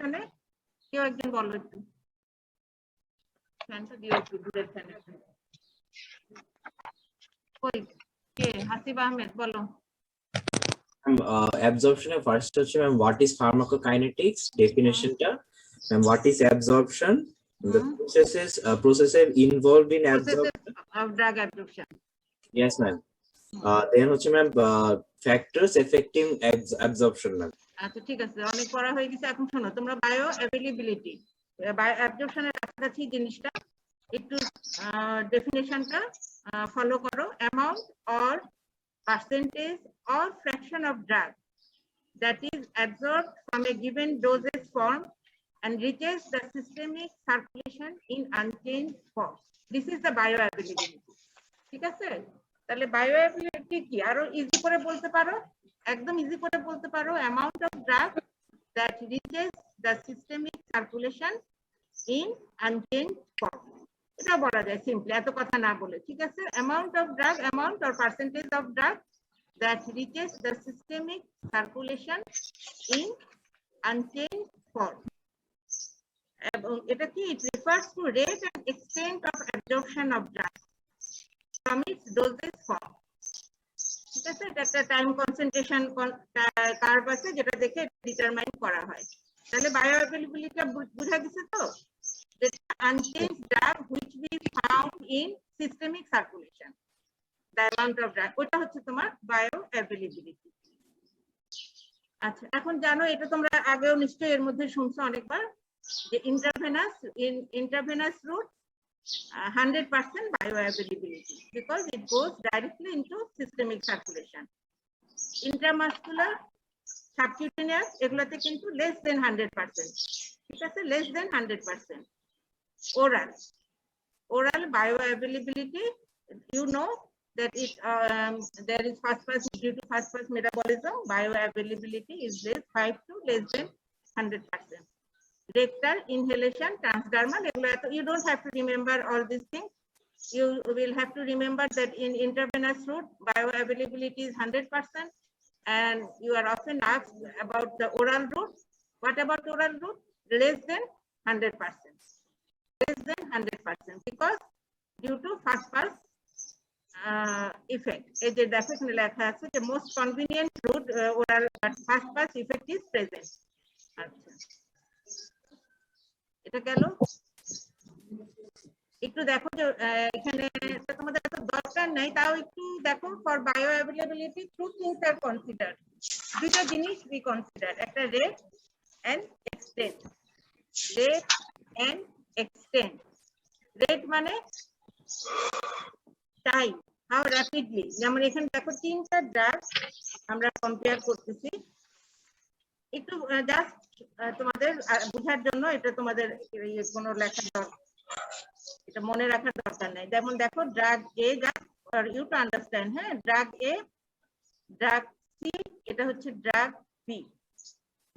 অ্যাবজর্পশনে কেউ একজন বলো একটু, ফ্যানটা দিও একটু, দূরের ফ্যান। কই কে? হাসিবা আহমেদ বলো। Absorption first হচ্ছে ম্যাম what is pharmacokinetics definitionটা, ma'am what is absorption, the processes involved in absorption of drug absorption. Yes ma'am. Then হচ্ছে ma'am factors affecting absorption ma'am. আচ্ছা ঠিক আছে, অনেক পড়া হয়ে গেছে। এখন শোনো তোমরা বায়ো অ্যাভেইলেবিলিটি, বায়ো অ্যাবজর্পশনের কাছাকাছি জিনিসটা একটু ডেফিনেশনটা ফলো করো। Amount or percentage or fraction of drug that is absorbed from a given dosage form and reaches the systemic circulation in unchanged form. This is the bioavailability. ঠিক আছে, তাহলে bioavailability কি আরো easy করে বলতে পারো, একদম ইজি করে বলতে পারো, amount of drug that reaches the systemic circulation in unchanged form. এটা বলা যায় সিম্পলি, এত কথা না বলে। ঠিক আছে, amount of drug, amount or percentage of drug that reaches the systemic circulation in unchanged form. এবং এটা কি, it refers to rate and extent of absorption of drug from its dosage form. ঠিক আছে, এটা একটা টাইম কনসেন্ট্রেশন কার্ভ আছে যেটা দেখে ডিটারমাইন করা হয়। তাহলে বায়োঅ্যাভেইলেবিলিটি বুঝা গেছে তো, unchanged drug which we found in systemic circulation, the amount of drug, ওটা হচ্ছে তোমার বায়োঅ্যাভেইলেবিলিটি। আচ্ছা এখন জানো, এটা তোমরা আগেও নিশ্চয়ই এর মধ্যে শুনছো অনেকবার, যে intravenous route 100% bioavailability because it goes directly into systemic circulation. Intramuscular, subcutaneous এগুলোতে কিন্তু less than 100%, ঠিক আছে, less than 100%. Oral bioavailability, you know that it there is first pass, due to first pass metabolism, bioavailability is less 5 to less than 100%. Rectal, inhalation, transdermal, you don't have to remember all these things. You will have to remember that in intravenous route bioavailability is 100%, and you are often asked about the oral route. What about oral route? Less than 100%. Less than 100% because due to first pass effect. এই যে দেখো এখানে লেখা আছে যে most convenient route oral, but first pass effect is present. আচ্ছা এটা গেল। একটু দেখো যে এখানে তোমাদের এত দরকার নাই, তাও একটু দেখো, for bioavailability two things are consider, দুইটা জিনিস বি কনসিডার, একটা rate and extent. Rate and extent, rate মানে টাইম, হাউ র্যাপিডলি, যেমন এখানে দেখো তিনটা ড্রাগ আমরা কম্পেয়ার করতেছি, একটু জাস্ট তোমাদের বোঝার জন্য, এটা তোমাদের কোনো লেখার দরকার, এটা মনে রাখার দরকার নাই। যেমন দেখো drug A, just for you to understand, হ্যাঁ, ড্রাগ এ, ড্রাগ সি, এটা হচ্ছে ড্রাগ বি।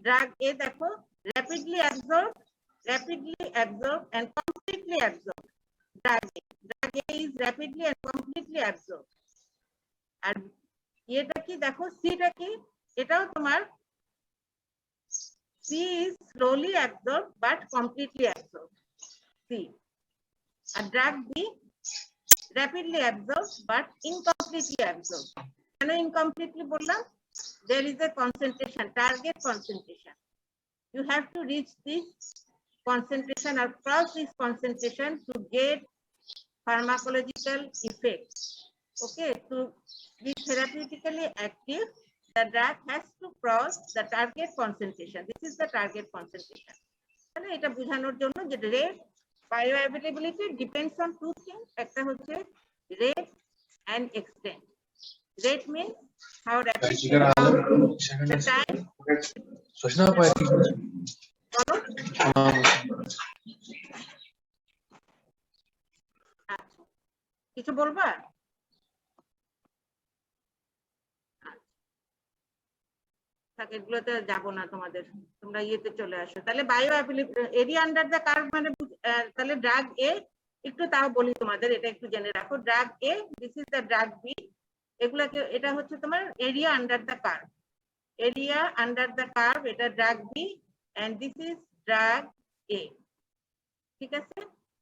ড্রাগ এ দেখো rapidly absorbed and completely absorbed. Drug A is rapidly and completely absorbed. আর এটা কি দেখো, সিটা কি, এটাও তোমার C is slowly absorbed but completely absorbed. C. A drug B, rapidly absorbed but incompletely absorbed. Can I incompletely bolla? There is a concentration, target concentration. You have to reach this concentration or cross this concentration to get pharmacological effect. Okay, to be therapeutically active, the drug has to cross the target concentration. This is the target concentration. মানে এটা বোঝানোর জন্য যে rate, bioavailability depends on two things. একটা হচ্ছে rate and extent. Rate means how rapidly the time. কিছু বলবা? এগুলোতে যাবো না তোমাদের, তোমরা ইয়েতে চলে আসো। তাহলে bioavailability, area under the curve মানে, তাহলে ড্রাগ এ একটু তাও বলি তোমাদের, এটা একটু জেনে রাখো। Drug A, this is the drug B, এগুলাকে, এটা হচ্ছে তোমার area under the curve, area under the curve, এটা drug B, and this is drug A. ঠিক আছে,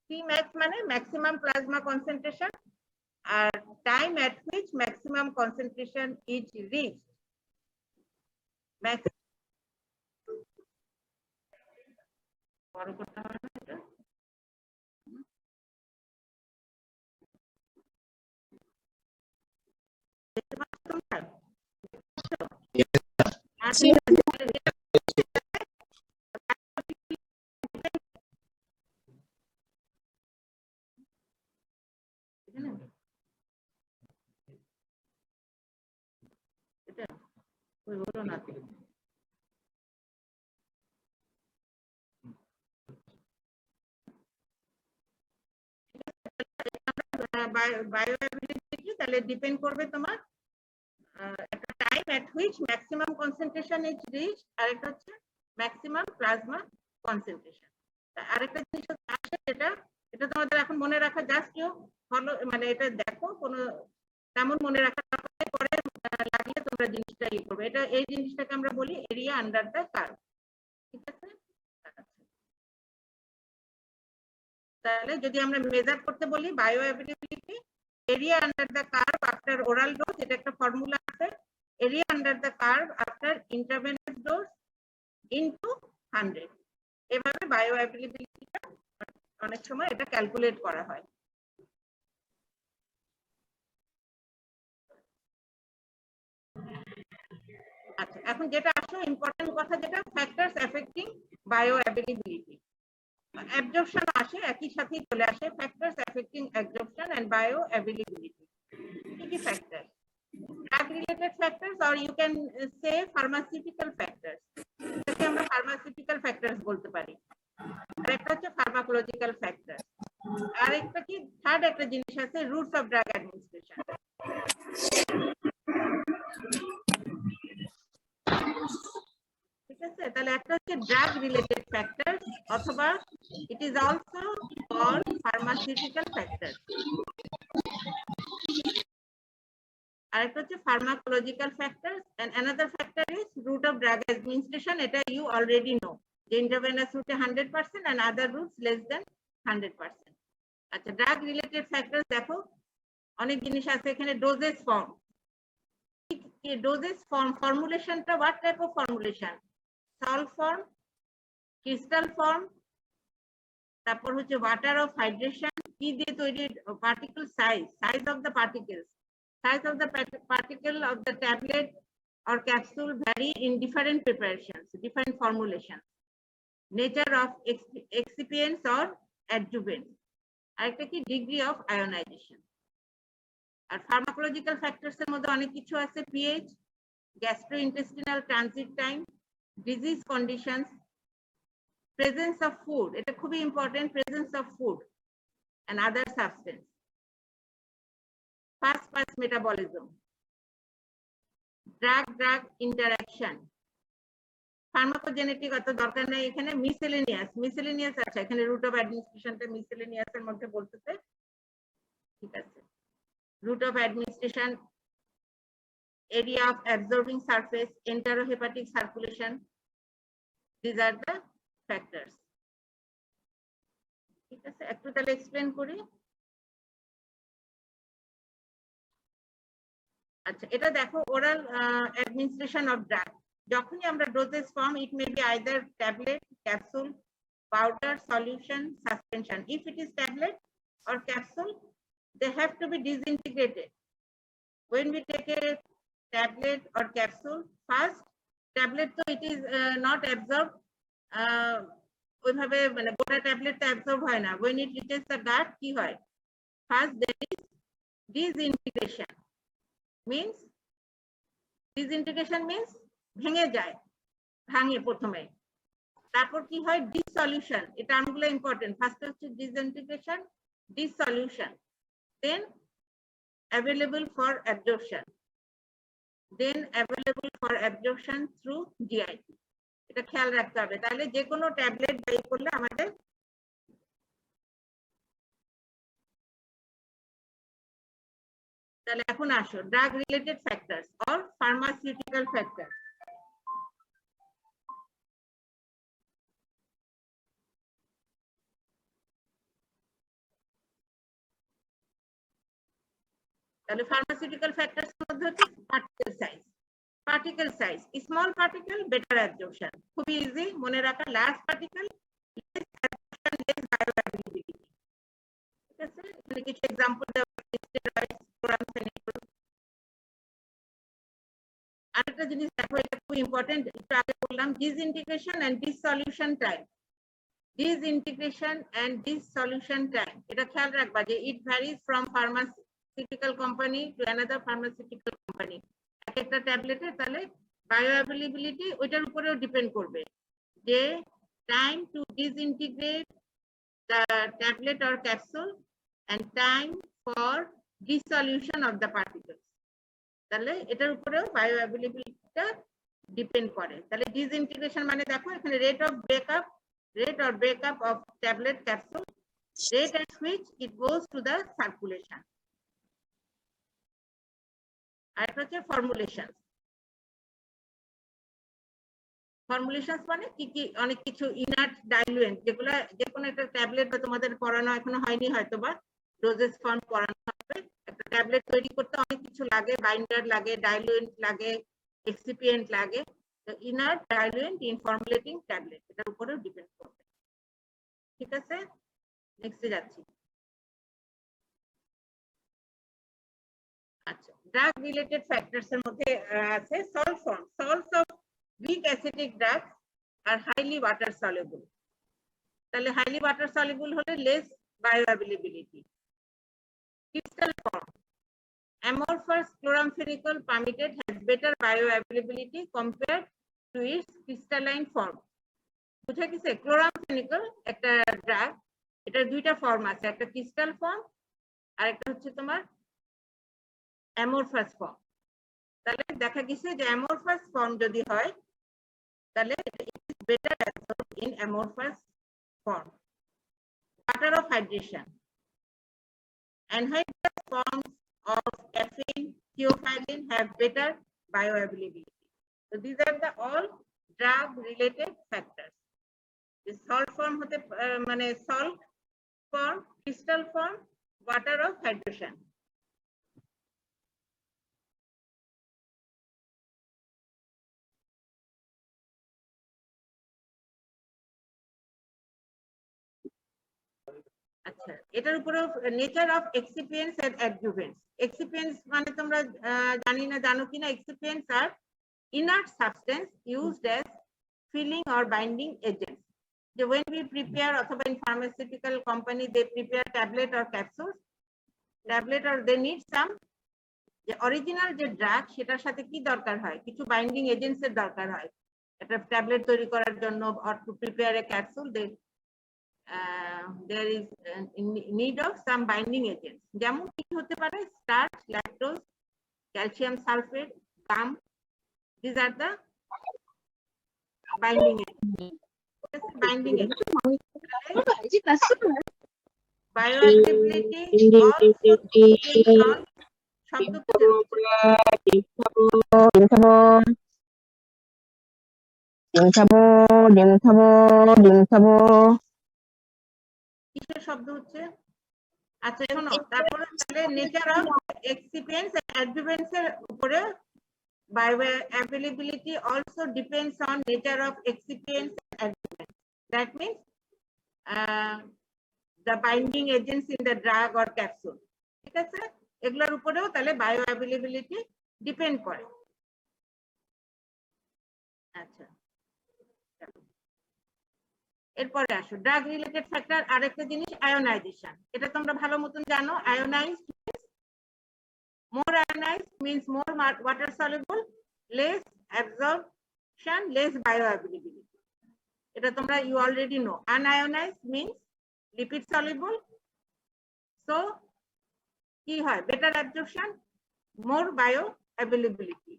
Tmax মানে maximum plasma concentration R time at which maximum concentration is reached. বড় করতে হবে না এটা? দেখতে পাচ্ছ তোমরা? আচ্ছা, এটা ওই হলো না তো। বায়োঅ্যাভিলিবিলিটি তাহলে ডিপেন্ড করবে তোমার একটা time at which maximum concentration is reach, আর একটা হচ্ছে ম্যাক্সিমাম প্লাজমা কনসেন্ট্রেশন। আরেকটা জিনিস আছে যেটা এটা তোমাদের এখন মনে রাখা, জাস্ট কেউ ফলো মানে এটা দেখো, কোনো তেমন মনে রাখা পরে লাগলে তোমরা জিনিসটা ইয়ে করবে। এটা এই জিনিসটাকে আমরা বলি এরিয়া আন্ডার দ্য কার্ভ। ঠিক আছে, তাহলে যদি আমরা মেজার করতে বলি bioavailability, area under the curve after oral dose, এটা একটা ফর্মুলা আছে, area under the curve after intravenous dose into 100। এভাবে বায়োঅ্যাভিলিবিলিটিটা অনেক সময় এটা ক্যালকুলেট করা হয়। আচ্ছা, এখন যেটা আসলে ইম্পর্টেন্ট কথা, যেটা ফ্যাক্টরস এফেক্টিং বায়োঅ্যাভিলিবিলিটি। অ্যাবজর্পশন আসে, একই সাথেই চলে আসে, ফ্যাক্টরস এফেক্টিং অ্যাবজর্পশন এন্ড বায়োঅ্যাভিলিবিলিটি। কি কি factor? drug related factors or you can say pharmaceutical factors, এটাকে আমরা pharmaceutical factors বলতে পারি। আর একটা হচ্ছে pharmacological factors, আর একটা কি থার্ড একটা জিনিস আছে রুটস অফ ড্রাগ অ্যাডমিনিস্ট্রেশন। ঠিক আছে, তাহলে একটা হচ্ছে ড্রাগ রিলেটেড ফ্যাক্টর অথবা it is also called pharmaceutical factor. আরেকটা হচ্ছে pharmacological factors and another factor is route of drug administration. এটা ইউ অলরেডি নো যে ইন্ট্রাভেনাস রুটে 100% and other routes less than 100%। আচ্ছা, ড্রাগ রিলেটেড ফ্যাক্টরস দেখো অনেক জিনিস আছে এখানে। ডোজেস ফর্ম, ডোজেস ফর্ম ফর্মুলেশনটা what type of formulation? Salt form, crystal form, তারপর হচ্ছে ওয়াটার অফ হাইড্রেশন, কি দিয়ে তৈরি, particle size, size of the particles, size of the particle of the tablet or capsule vary in different preparations, different formulations, nature of excipients or adjuvants, আরেকটা কি degree of ionization। R pharmacological factors এর মধ্যে অনেক কিছু আছে, pH, gastrointestinal transit time, disease conditions, presence of food, এটা খুবই important, presence of food and other substance, fast metabolism, drug interaction, ফার্মাকোজেনেটিক অত দরকার নেই এখানে, মিসেলেনিয়াস আছে এখানে, রুট অফ অ্যাডমিনিস্ট্রেশনটা মিসেলেনিয়াস এর মধ্যে বলতেছে। ঠিক আছে, route of administration, area of absorbing surface, enterohepatic circulation, this are the factors. ঠিক আছে, একটু তাহলে এক্সপ্লেন করি। আচ্ছা, এটা দেখো ওরাল অ্যাডমিনিস্ট্রেশন অফ ড্রাগ, যখনই আমরা doses form, it may be either tablet, capsule, powder, solution, suspension. If it is tablet or capsule, they have to be disintegrated. When we take a tablet or capsule, first tablet so it is not absorbed, ওইভাবে মানে গোটা ট্যাবলেটটা absorb হয় না। when it reaches the gut কি হয়, first there is disintegration, means ভেঙে যায়, ভাঙে প্রথমে, তারপর কি হয় ডিসলিউশন। এই টার্মগুলো ইম্পর্টেন্ট। ফার্স্ট হচ্ছে disintegration, dissolution, then available for absorption, then available for absorption through GIT। এটা খেয়াল রাখতে হবে। তাহলে যে কোনো ট্যাবলেট বাই করলে আমাদের তাহলে এখন আসো drug related factors or pharmaceutical factor. তাহলে ফার্মাসিউটিক্যাল ফ্যাক্টরস এর মধ্যে হচ্ছে particle size small particle better absorption, খুবই ইজি মনে রাখা। Large particle less absorption less bioavailability. ঠিক আছে, এখানে কিছু এক্সাম্পল দেওয়া আছে স্টেরয়েডস, ক্লোরামফেনিকল। আরেকটা জিনিস দেখো, এটা খুব ইম্পর্টেন্ট, একটু আগে বললাম disintegration and dissolution time. Disintegration and dissolution time, এটা খেয়াল রাখবা যে it varies from pharmaceutical company to another pharmaceutical company. এক একটা ট্যাবলেটে তাহলে বায়োঅ্যাভেলেবিলিটি ওইটার উপরেও ডিপেন্ড করবে যে time to disintegrate the tablet or capsule and time for dissolution of the particles. তাহলে এটার উপরেও বায়োঅ্যাভেলেবিলিটিটা ডিপেন্ড করে। তাহলে ডিসইন্টিগ্রেশন মানে দেখো এখানে rate or breakup of tablet capsule, rate at which it goes to the circulation. আর এটা হচ্ছে formulations মানে কি অনেক কিছু ইনার্ট ডাইলুয়েন্ট, যেগুলো যে কোনো একটা ট্যাবলেট বা তোমাদের পড়ানো এখনো হয়নি হয়তো বা ডোজেস ফর্ম পড়ানো হবে। একটা ট্যাবলেট তৈরি করতে অনেক কিছু লাগে, বাইন্ডার লাগে, ডাইলুয়েন্ট লাগে, এক্সিপিয়েন্ট লাগে। তো inert diluent in formulating tablet, এটার উপরেও ডিপেন্ড করবে। ঠিক আছে, নেক্সটে যাচ্ছি। আচ্ছা, ড্রাগ রিলেটেড ফ্যাক্টরস এর মধ্যে আছে salt form. Salts of weak acidic drugs are highly water soluble. তাহলে highly water soluble হলে less bioavailability. Crystal form, amorphous chloramphenicol permitted has better bioavailability compared to its crystalline form. বুঝা গেছে? chloramphenicol একটা drug, এটার দুইটা form আছে, একটা crystal form আর একটা হচ্ছে তোমার amorphous form। তাহলে দেখা গেছে যে amorphous form যদি হয় তাহলে it is better absorbed in amorphous form. Water of hydration, anhydrous forms of caffeine, theophylline have better bioavailability. So these are the all drug related factors. The salt form hote mane salt form, crystal form, water of hydration. আচ্ছা, এটার উপরে nature of এক্সিপিয়েন্টস and অ্যাডজুভেন্টস। এক্সিপিয়েন্টস মানে তোমরা জানি না জানো কিনা, এক্সিপিয়েন্টস আর inert substance used as filling or binding agents. So when we prepare, অথবা in pharmaceutical company they prepare tablet or capsules, tablet or they need some যে অরিজিনাল যে ড্রাগ সেটার সাথে কি দরকার হয়, কিছু বাইন্ডিং এজেন্টস এর দরকার হয় একটা ট্যাবলেট তৈরি করার জন্য, or to prepare a capsule there is need of some binding agents. যেমন কি হতে পারে, starch, lactose, calcium sulphate, gum, these are the binding agents. Binding agents. Bioavailability also depends on শব্দ কিসের শব্দ হচ্ছে? আচ্ছা শোনো, তারপরে তাহলে নেচার অফ এক্সিপিয়েন্টস এন্ড অ্যাডজুভেন্টস এর উপরে bioavailability also depends on nature of excipients and adjuvants. That means the binding agents in the drug or capsule. ঠিক আছে, এগুলোর উপরেও তাহলে bioavailability ডিপেন্ড করে। আচ্ছা, এরপরে আসো ড্রাগ রিলেটেড ফ্যাক্টর। আরেকটা জিনিস আয়োনাইজেশন, এটা তোমরা ভালো মতন জানো। Ionized more ionized means more water soluble, less absorption, less bioavailability. এটা তোমরা you already know. Unionized means lipid soluble, so কি হয়, better absorption, more bioavailability.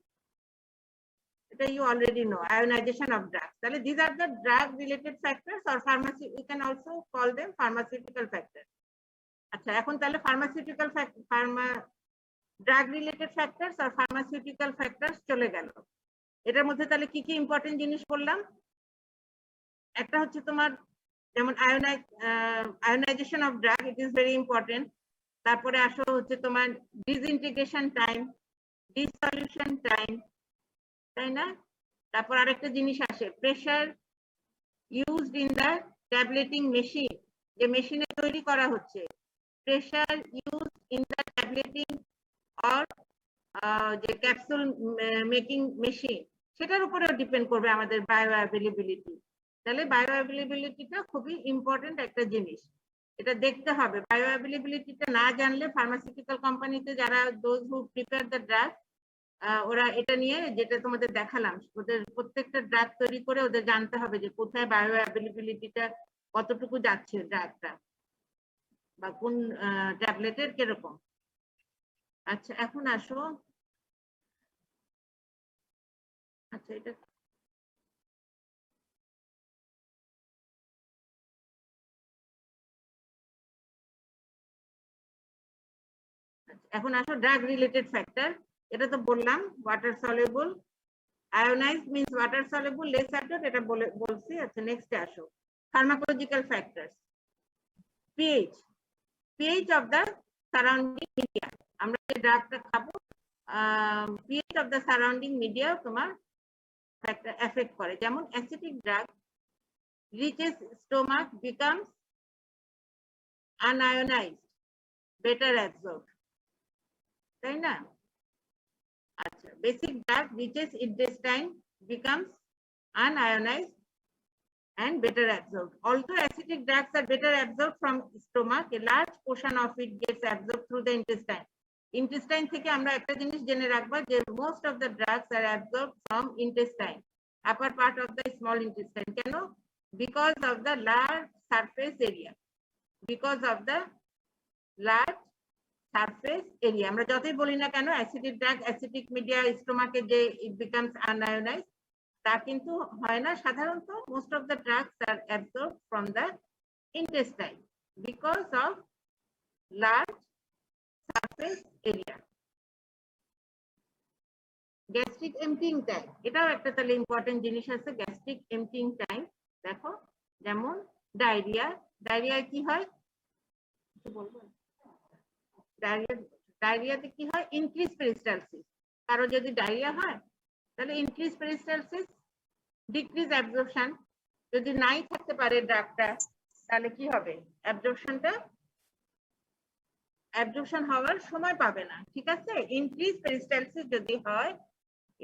এটা you already know, ionization of drugs. তাহলে these are the drug related factors or pharmacy, we can also call them pharmaceutical factors. আচ্ছা, এখন তাহলে pharmaceutical drug related factors আর pharmaceutical factors চলে গেল। এটার মধ্যে তাহলে কি কি ইম্পর্টেন্ট জিনিস বললাম? একটা হচ্ছে তোমার যেমন ionization of drug, it is very important. তারপরে আসো হচ্ছে তোমার ডিসইন্টিগ্রেশন টাইম, ডিসলিউশন টাইম, তাই না? তারপর আরেকটা জিনিস আসে pressure used in the tableting machine, যে মেশিনে তৈরি করা হচ্ছে, pressure use in the tableting or যে ক্যাপসুল মেকিং মেশিন, সেটার উপরেও ডিপেন্ড করবে আমাদের বায়ো অ্যাভেলেবিলিটি। তাহলে বায়ো অ্যাভেলেবিলিটিটা খুবই ইম্পর্টেন্ট একটা জিনিস, এটা দেখতে হবে। বায়ো অ্যাভেলেবিলিটিটা না জানলে ফার্মাসিউটিক্যাল কোম্পানিতে যারা those who prepare the drug, ওরা এটা নিয়ে যেটা তোমাদের দেখালাম, ওদের প্রত্যেকটা ড্রাগ তৈরি করে ওদের জানতে হবে যে কোথায় বায়ো অ্যাভেলেবিলিটিটা কতটুকু যাচ্ছে ড্রাগটা, বা কোন ট্যাবলেটের কিরকম। আচ্ছা এখন আসো, আচ্ছা এটা এখন আসো ড্রাগ রিলেটেড ফ্যাক্টর। এটা তো বললাম water soluble, ionized means water soluble, less absorb, এটা বলছি। আচ্ছা নেক্সটে আসো pharmacological factors. PH, pH of the surrounding media, আমরা যে ড্রাগটা খাবো pH of the surrounding media তোমার ফ্যাক্টর এফেক্ট করে। যেমন acidic drug reaches stomach becomes unionized, better absorb, তাই না? আচ্ছা basic drug reaches intestine becomes unionized and better absorbed. Although acidic drugs are better absorbed from stomach, a large portion of it gets absorbed through the intestine. Intestine থেকে আমরা একটা জিনিস জেনে রাখবো যে most of the drugs are absorbed from intestine, upper part of the small intestine. কেন? Because of the large surface area. Because of the large surface area. আমরা যতই বলি না কেন অ্যাসিডিক ড্রাগ অ্যাসিডিক মিডিয়া স্টোমাকে যে it becomes unionized, তা কিন্তু হয় না। সাধারণত most of the drugs are absorbed from the intestine because of large surface area. Gastric emptying time, এটাও একটা তাহলে ইম্পর্টেন্ট জিনিস আছে। গ্যাস্ট্রিক এমপ্টিং টাইম দেখো, যেমন ডায়রিয়া, ডায়রিয়া কি হয় বলবো, ডায়রিয়াতে কি হয়, ইনক্রিজ পেরিস্টালসিস। কারো যদি ডায়রিয়া হয় তাহলে ইনক্রিজ পেরিস্টালসিস, ডিক্রিজ অ্যাবজর্পশন। যদি নাই থাকতে পারে ড্রাগটা তাহলে কি হবে, অ্যাবজর্পশন হওয়ার সময় পাবে না, ঠিক আছে? ইনক্রিজ পেরিস্টালসিস যদি হয়,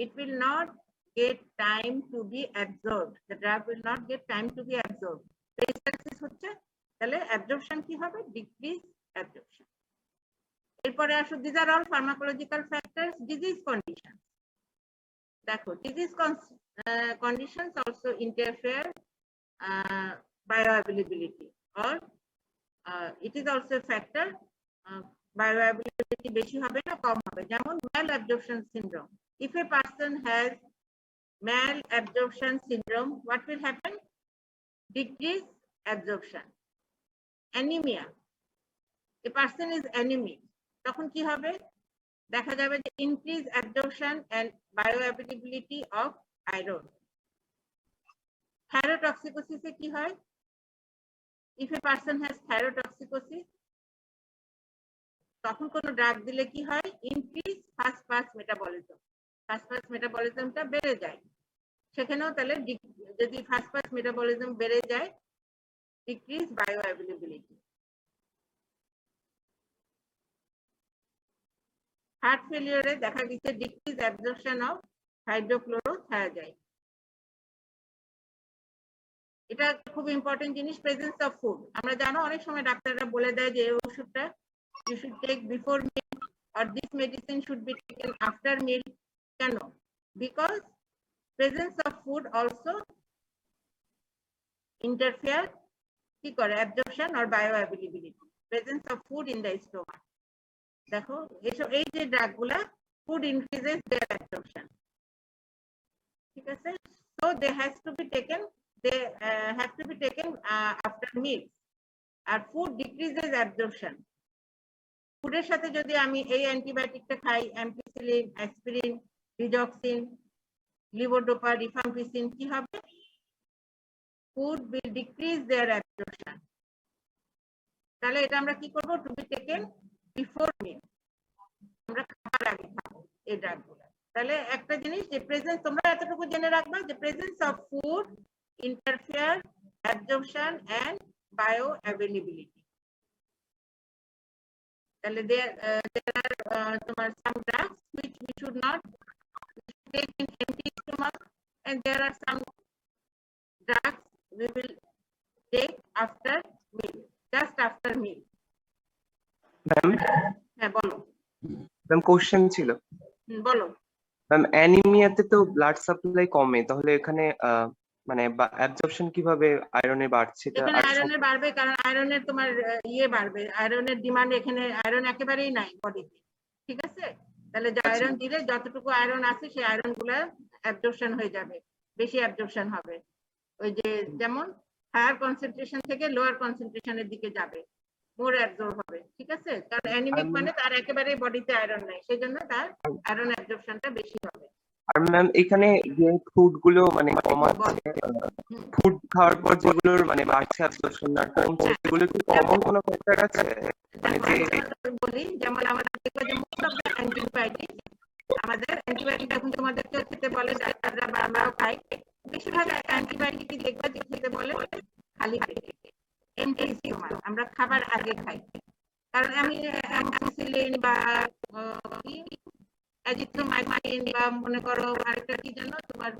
it will not get time to be absorbed, the drug will not get time to be absorbed. Peristalsis হচ্ছে, তাহলে অ্যাবজর্পশন কি হবে, ডিক্রিজ অ্যাবজর্পশন। এরপরে আসো this are all pharmacological factors. Disease condition দেখো, disease conditions also interfere bioavailability, or it is also a factor. Bioavailability বেশি হবে না কম হবে। যেমন malabsorption syndrome, if a person has malabsorption syndrome, what will happen? Decrease absorption. Anemia, a person is anemic, তখন কি হবে, দেখা যাবে যে increase absorption and bioavailability of iron. Thyrotoxicosis এ কি হয়, if a person has thyrotoxicosis, তখন কোন ড্রাগ দিলে কি হয়, increase first pass metabolism, first pass মেটাবলিজমটা বেড়ে যায়। সেখানেও তাহলে যদি ফাস্ট পাস মেটাবলিজম বেড়ে যায়, ডিক্রিজ বায়োঅ্যাভেলেবিলিটি। হার্ট ফেলিওরে দেখা গেছে ডিক্রিজ অ্যাবজর্পশন অফ হাইড্রোক্লোরোথায়াজাইড। এটা খুব ইম্পর্টেন্ট জিনিস। প্রেজেন্স অফ ফুড, আমরা জানো অনেক সময় ডাক্তাররা বলে দেয় যে এই ওষুধটা you should take before meal, or this medicine should be taken after meal. কেন? Because presence of food also interfere কি করে, absorption or bioavailability. Presence of food in the stomach, দেখো এই যে ড্রাগগুলা, food increases their absorption, ঠিক আছে? So they have to be taken after meal, R food decreases absorption. ফুডের সাথে যদি আমি এই অ্যান্টিবায়োটিকটা খাই, অ্যাম্পিসিলিন, অ্যাসপিরিন, রিজক্সিন, লিভোডোপা, রিফাম্পিসিন, কি হবে, food will decrease their absorption. তাহলে এটা আমরা কি করব, to be taken before meal, আমরা খাবার আগে খাবো এই ড্রাগগুলো। তাহলে একটা জিনিস যে প্রেজেন্স, তোমরা এতটুকু জেনে রাখবা যে presence of food interfere absorption and bioavailability. তাহলে there are তোমার some drugs which we should not take in empty stomach, and there are some drugs we will take after meal, just after meal. Ma'am হ্যাঁ বলো। Ma'am question ছিল বলো। Ma'am অ্যানিমিয়াতে তো blood supply কমে, তাহলে এখানে মানে অ্যাবজর্পশন কিভাবে আয়রনের বাড়ছে? এখানে আয়রনের বাড়বে কারণ আয়রনের তোমার ইয়ে বাড়বে, আয়রনের ডিমান্ড, এখানে আয়রন একেবারেই নাই বডিতে, ঠিক আছে? তাহলে যে আয়রন দিলে যতটুকু আয়রন আছে সেই আয়রন গুলা অ্যাবজর্পশন হয়ে যাবে, বেশি অ্যাবজর্পশন হবে। ওই যে যেমন হায়ার কনসেন্ট্রেশন থেকে লোয়ার কনসেন্ট্রেশনের দিকে যাবে, মোর অ্যাবজর্ব হবে, ঠিক আছে? কারণ অ্যানিমিক মানে তার একেবারে বডিতে আয়রন নাই, সেজন্য তার আয়রন অ্যাবজর্পশনটা বেশি হবে। আর ম্যাম এখানে যে ফুড গুলো মানে কমাচ্ছে, ফুড খাওয়ার পর যেগুলোর মানে বাড়ছে অ্যাবজর্পশন আর কমছে, সেগুলো কি কমন কোনো ফ্যাক্টর আছে? মানে যে বলি যেমন আমাদের দেখবে যে মোস্ট অফ দ্য অ্যান্টিবায়োটিক, আমাদের অ্যান্টিবায়োটিক এখন তোমাদেরকে খেতে বলে ডাক্তাররা বা আমরাও খাই, বেশিরভাগ অ্যান্টিবায়োটিকই দেখবে যে খেতে বলে খালি পেটে, এমটি স্টোমাক, আমরা খাবার আগে খাই। কারণ আমি অ্যামোক্সিসিলিন বা অ্যাজিথ্রোমাইসিন বা মনে করো আরেকটা কি জানো তোমার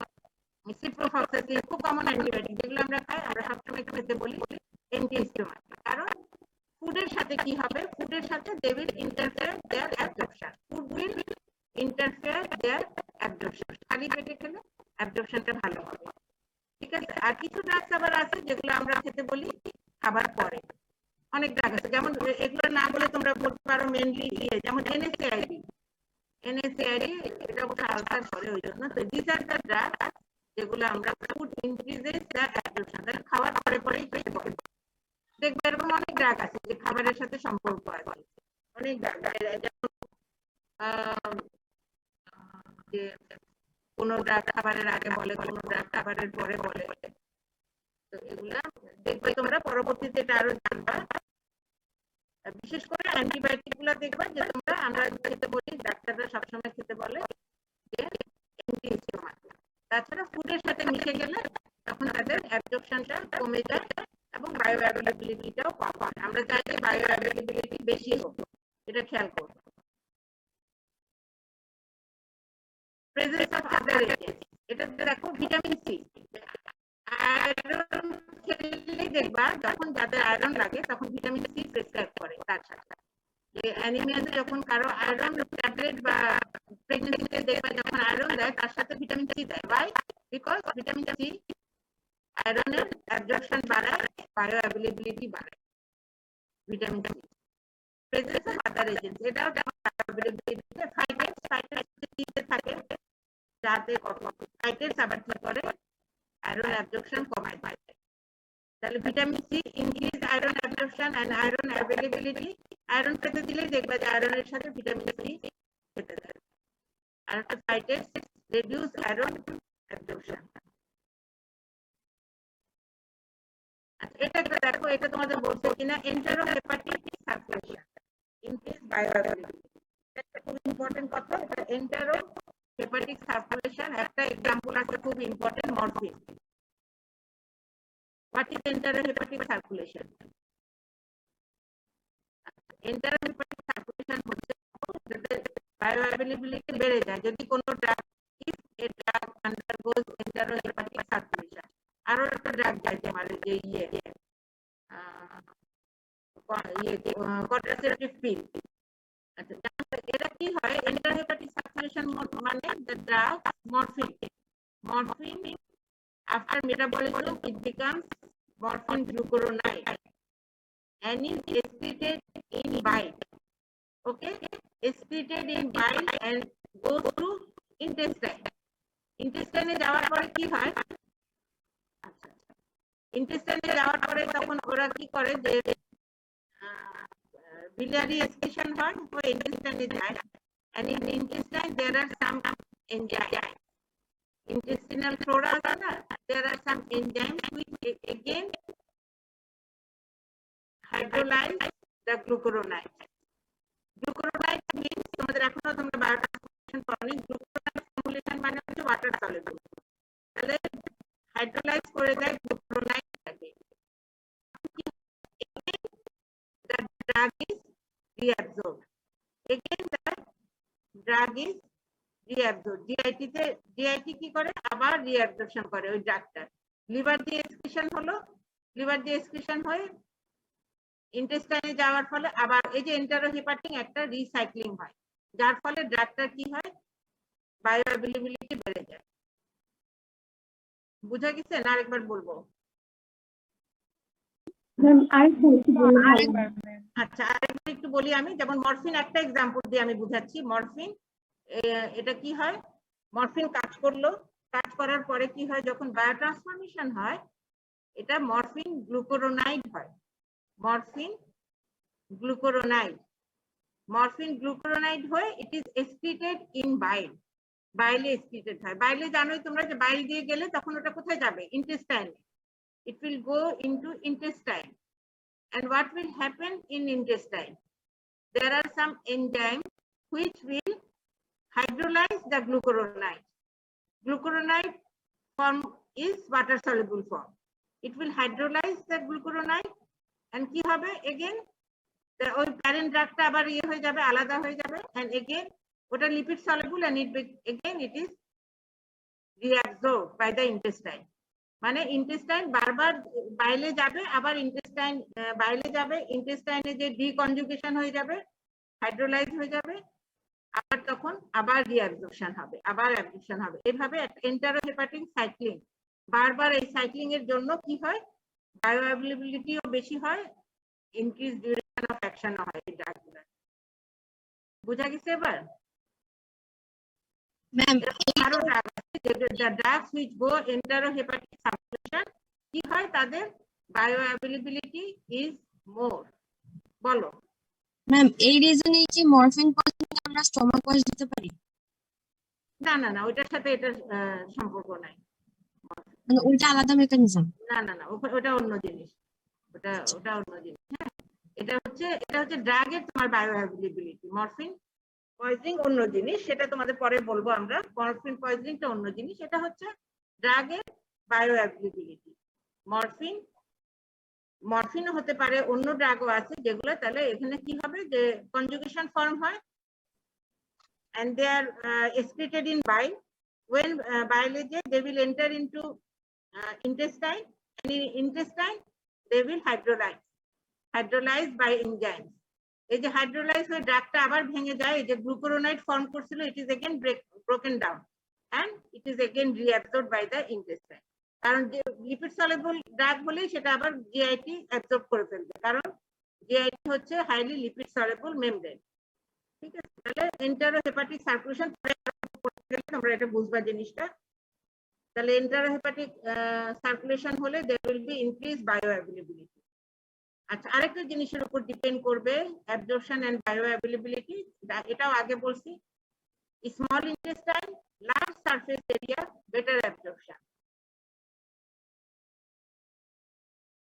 সিপ্রোফ্লক্সাসিন, খুব কমন অ্যান্টিবায়োটিক যেগুলো আমরা খাই, আমরা সবসময় খেতে বলি এমটি স্টোমাক। কারণ ফুডের সাথে কি হবে, ফুডের সাথে they will interfere their absorption, food will interfere their absorption. খালি পেটে খেলে অ্যাবজর্পশনটা ভালো হবে, ঠিক আছে? আর কিছু ড্রাগস আবার আছে যেগুলো আমরা খেতে বলি খাবার পরে, অনেক ড্রাগ আছে, যেমন এগুলো না বলে তোমরা বলতে পারো মেইনলি যেমন এনএসএআইডি, এটা ওটা আলসার করে ওই জন্য। তো দিস আর দ্য ড্রাগ যেগুলো আমরা ফুড ইনক্রিজেস দ্য অ্যাবজর্পশন, তাহলে খাওয়ার পরে পরেই খেতে হবে। দেখবে এরকম অনেক ড্রাগ আছে যে খাবারের সাথে সম্পর্ক আছে, অনেক ড্রাগ, যেমন যে কোনো ড্রাগ খাবারের আগে বলে, কোনো ড্রাগ খাবারের পরে বলে। তো এগুলা দেখবে তোমরা পরবর্তীতে এটা আরো জানবা। বিশেষ করে অ্যান্টিবায়োটিক গুলা দেখবা যে তোমরা, আমরা খেতে বলি, ডাক্তাররা সবসময় খেতে বলে যে অ্যান্টিস্টোমাক। তাছাড়া ফুডের সাথে মিশে গেলে তখন তাদের অ্যাবজর্পশনটা কমে যায় এবং বায়ো অ্যাভেলেবিলিটিটাও কম হয়। আমরা চাই যে বায়ো অ্যাভেলেবিলিটি বেশি হোক, এটা খেয়াল করব। প্রেজেন্স অফ আদার এজেন্টস, এটা দেখো ভিটামিন সি, আয়রন খেলে দেখবা যখন যাদের আয়রন লাগে তখন ভিটামিন সি প্রেসক্রাইব করে। তার সাথে যে অ্যানিমিয়াতে যখন কারো আয়রন ট্যাবলেট বা প্রেগন্যান্সিতে দেখবা যখন আয়রন দেয় তার সাথে ভিটামিন সি দেয়। ওয়াই? বিকজ ভিটামিন সি আয়রনের অ্যাবজর্পশন বাড়ায়, বায়ো অ্যাভেলেবিলিটি বাড়ায়। Vitamin C presence of other agents, এটাও অ্যাভেলেবিলিটিতে ফাইটেটস থাকে, যাতে ফাইটেটস আবার কি করে আয়রন অ্যাবজর্পশন কমায় দেয়। তাহলে vitamin C increase iron absorption and iron availability. Iron খেতে দিলে দেখবা যে আয়রনের সাথে ভিটামিন সি খেতে দেয়। আর একটা ফাইটেটস রিডিউস আয়রন অ্যাবজর্পশন। আচ্ছা, এটা দেখো, এটা তোমাদের বলছে কিনা, এন্টারোহেপাটিক সার্কুলেশন ইনক্রিজ বায়ো অ্যাভেলেবিলিটি। এটা খুব ইম্পর্টেন্ট কথা। এটা এন্টারোহেপাটিক সার্কুলেশন, একটা एग्जांपल আছে খুব important, morphine. What is enterohepatic circulation? Enterohepatic circulation হচ্ছে bioavailability বেড়ে যায় যদি কোনো drug, if a drug undergoes enterohepatic circulation। আরো একটা ড্রাগ যায় তোমার যে কন্ট্রাসেপটিভ পিল। আচ্ছা, এটা কি হয়, enterohepatic circulation মানে the drug morphine after metabolism it becomes morphine glucuronide and is excreted in bile. Okay, excreted in bile and goes to intestine. Intestine যাওয়ার পরে কি হয়, intestine যাওয়ার পরে তখন ওরা কি করে যে biliary excretion হয়, ওই intestine যায়, and in intestine there are some enzymes, intestinal flora, there are some enzymes which again hydrolyze the glucuronide. Glucuronide means তোমাদের এখনো তোমরা বায়োট্রান্সফরমেশন করনি, গ্লুকুরোনাইড ফর্মুলেশন মানে হচ্ছে ওয়াটার সলিউবল, তাহলে হাইড্রোলাইজ করে দেয় গ্লুকুরোনাইডটাকে। The drug is reabsorbed. Again the drug is reabsorbed. GIT কি করে, আবার রিঅ্যাবজর্পশন করে ওই ড্রাগটা, লিভার দিয়ে এক্সক্রিশন হলো, লিভার দিয়ে এক্সক্রিশন হয়ে ইন্টেস্টাইনে যাওয়ার ফলে আবার এই যে এন্টারোহেপাটিক একটা রিসাইক্লিং হয়, যার ফলে ড্রাগটা কি হয়, বায়োঅ্যাভেলেবিলিটি বেড়ে যায়। বুঝা গেছে না? আরেকবার বলবো। আচ্ছা আরেকবার একটু বলি আমি, যেমন মরফিন একটা এক্সাম্পল দিয়ে আমি বুঝাচ্ছি। মরফিন এটা কি হয়, মরফিন কাজ করলো, কাজ করার পরে কি হয়, যখন বায়োট্রান্সফরমেশন হয় এটা মরফিন গ্লুকুরোনাইড হয়। মরফিন গ্লুকুরোনাইড, মরফিন গ্লুকুরোনাইড হয়ে it is excreted in bile, বাইলে এক্সক্রিটেড হয়। বাইলে জানোই তোমরা যে বাইল দিয়ে গেলে তখন ওটা কোথায় যাবে, ইন্টেস্টাইনে, it will go into intestine. And what will happen in intestine, there are some enzymes which will hydrolyze the glucuronide. Glucuronide form is water soluble form, it will hydrolyze the glucuronide and ki hobe again the oy parent drug ta abar iye hoye jabe, alada hoye jabe, and again ota lipid soluble and again it is reabsorbed by the intestine. মানে intestine বারবার বাইলে যাবে, আবার intestine বাইলে যাবে, ইন্টেস্টাইনে যে ডিকনজুগেশন হয়ে যাবে, hydrolyse হয়ে যাবে, আবার তখন আবার রিঅ্যাবজর্পশন হবে, আবার অ্যাবজর্পশন হবে, এভাবে এন্টারোহেপাটিক সাইক্লিং। বারবার এই সাইক্লিং এর জন্য কি হয়, বায়োঅ্যাভেলেবিলিটিও বেশি হয়, ইনক্রিজ ডিউরেশন অফ অ্যাকশন হয় এই ড্রাগগুলো। বুঝা গেছে এবার? ম্যাম আরো ড্রাগ আছে, the drugs which go enterohepatic circulation কি হয়, তাদের বায়োঅ্যাভেলেবিলিটি ইজ মোর। বলো ম্যাম, এই রিজনে কি মরফিন পয়জনিং আমরা স্টমাক ওয়াশ দিতে পারি? না না না, ওটার সাথে এটার সম্পর্ক নাই, মানে ওইটা আলাদা মেকানিজম? না না না, ওটা অন্য জিনিস, ওটা অন্য জিনিস। হ্যাঁ, এটা হচ্ছে ড্রাগের তোমার বায়োঅ্যাভেলেবিলিটি। মরফিন পয়জনিং অন্য জিনিস, সেটা তোমাদের পরে বলবো আমরা। মরফিন পয়জনিংটা অন্য জিনিস, এটা হচ্ছে ড্রাগের বায়োঅ্যাভেলেবিলিটি। মরফিনও হতে পারে, অন্য ড্রাগও আছে যেগুলো, তাহলে এখানে কি হবে যে কনজুগেশন ফর্ম হয় and they are excreted in bile. When bile is there, they will enter into intestine, and in intestine they will hydrolyze by enzymes. এই যে হাইড্রোলাইজ হয়ে ড্রাগটা আবার ভেঙে যায়, এই যে গ্লুকুরোনাইড ফর্ম করছিল, it is again broken down and it is again reabsorbed by the intestine. কারণ যে লিপিড সলিউবল ড্রাগ বলেই সেটা আবার জিআইটি অ্যাবজর্ব করে ফেলবে, কারণ জিআইটি হচ্ছে হাইলি লিপিড সলিউবল মেমব্রেন। ঠিক আছে, তাহলে এন্টারোহেপাটিক সার্কুলেশন করতে গেলে তোমরা এটা বুঝবা জিনিসটা। তাহলে এন্টারোহেপাটিক সার্কুলেশন হলে there will be increased bioavailability. আচ্ছা, আরেকটা জিনিসের উপর ডিপেন্ড করবে অ্যাবজর্পশন এন্ড বায়োঅ্যাভেলেবিলিটি, এটাও আগে বলছি। Small intestine, large surface area, better absorption.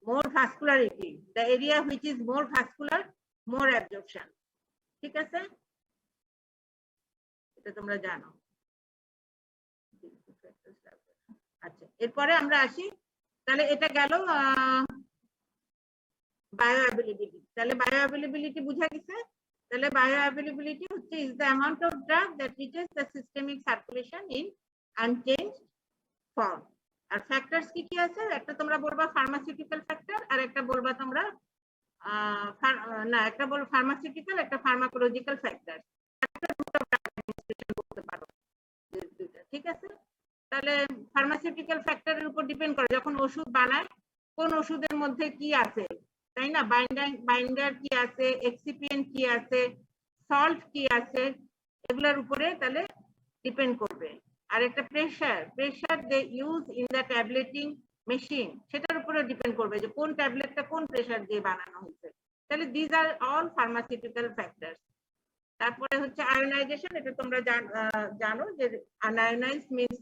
More vascularity, the area which is more vascular, more absorption. ঠিক আছে, এটা তোমরা জানো। আচ্ছা, এরপরে আমরা আসি, তাহলে এটা গেল বায়োঅ্যাভেলেবিলিটি। তাহলে বায়োঅ্যাভেলেবিলিটি বুঝা গেছে। তাহলে বায়োঅ্যাভেলেবিলিটি হচ্ছে is the amount of drug that reaches the systemic circulation in unchanged form. আর ফ্যাক্টরস কি কি আছে, একটা তোমরা বলবা ফার্মাসিউটিক্যাল ফ্যাক্টর, আর একটা বলবা তোমরা না, একটা বলবো ফার্মাসিউটিক্যাল, একটা ফার্মাকোলজিক্যাল ফ্যাক্টর। একটা দুটো বলতে পারো, ঠিক আছে। তাহলে ফার্মাসিউটিক্যাল ফ্যাক্টরের উপর ডিপেন্ড করে, যখন ওষুধ বানায় কোন ওষুধের মধ্যে কি আছে, তাই না, বাইন্ডার কি আছে, এক্সিপিয়েন্ট কি আছে, সল্ট কি আছে, এগুলোর উপরে তাহলে ডিপেন্ড করবে। আর একটা pressure they use in the tableting machine, সেটার উপরে ডিপেন্ড করবে যে কোন ট্যাবলেটটা কোন প্রেসার দিয়ে বানানো হয়েছে। তাহলে this are all pharmaceutical factors. তারপরে হচ্ছে আয়োনাইজেশন, এটা তোমরা জানো যে unionized means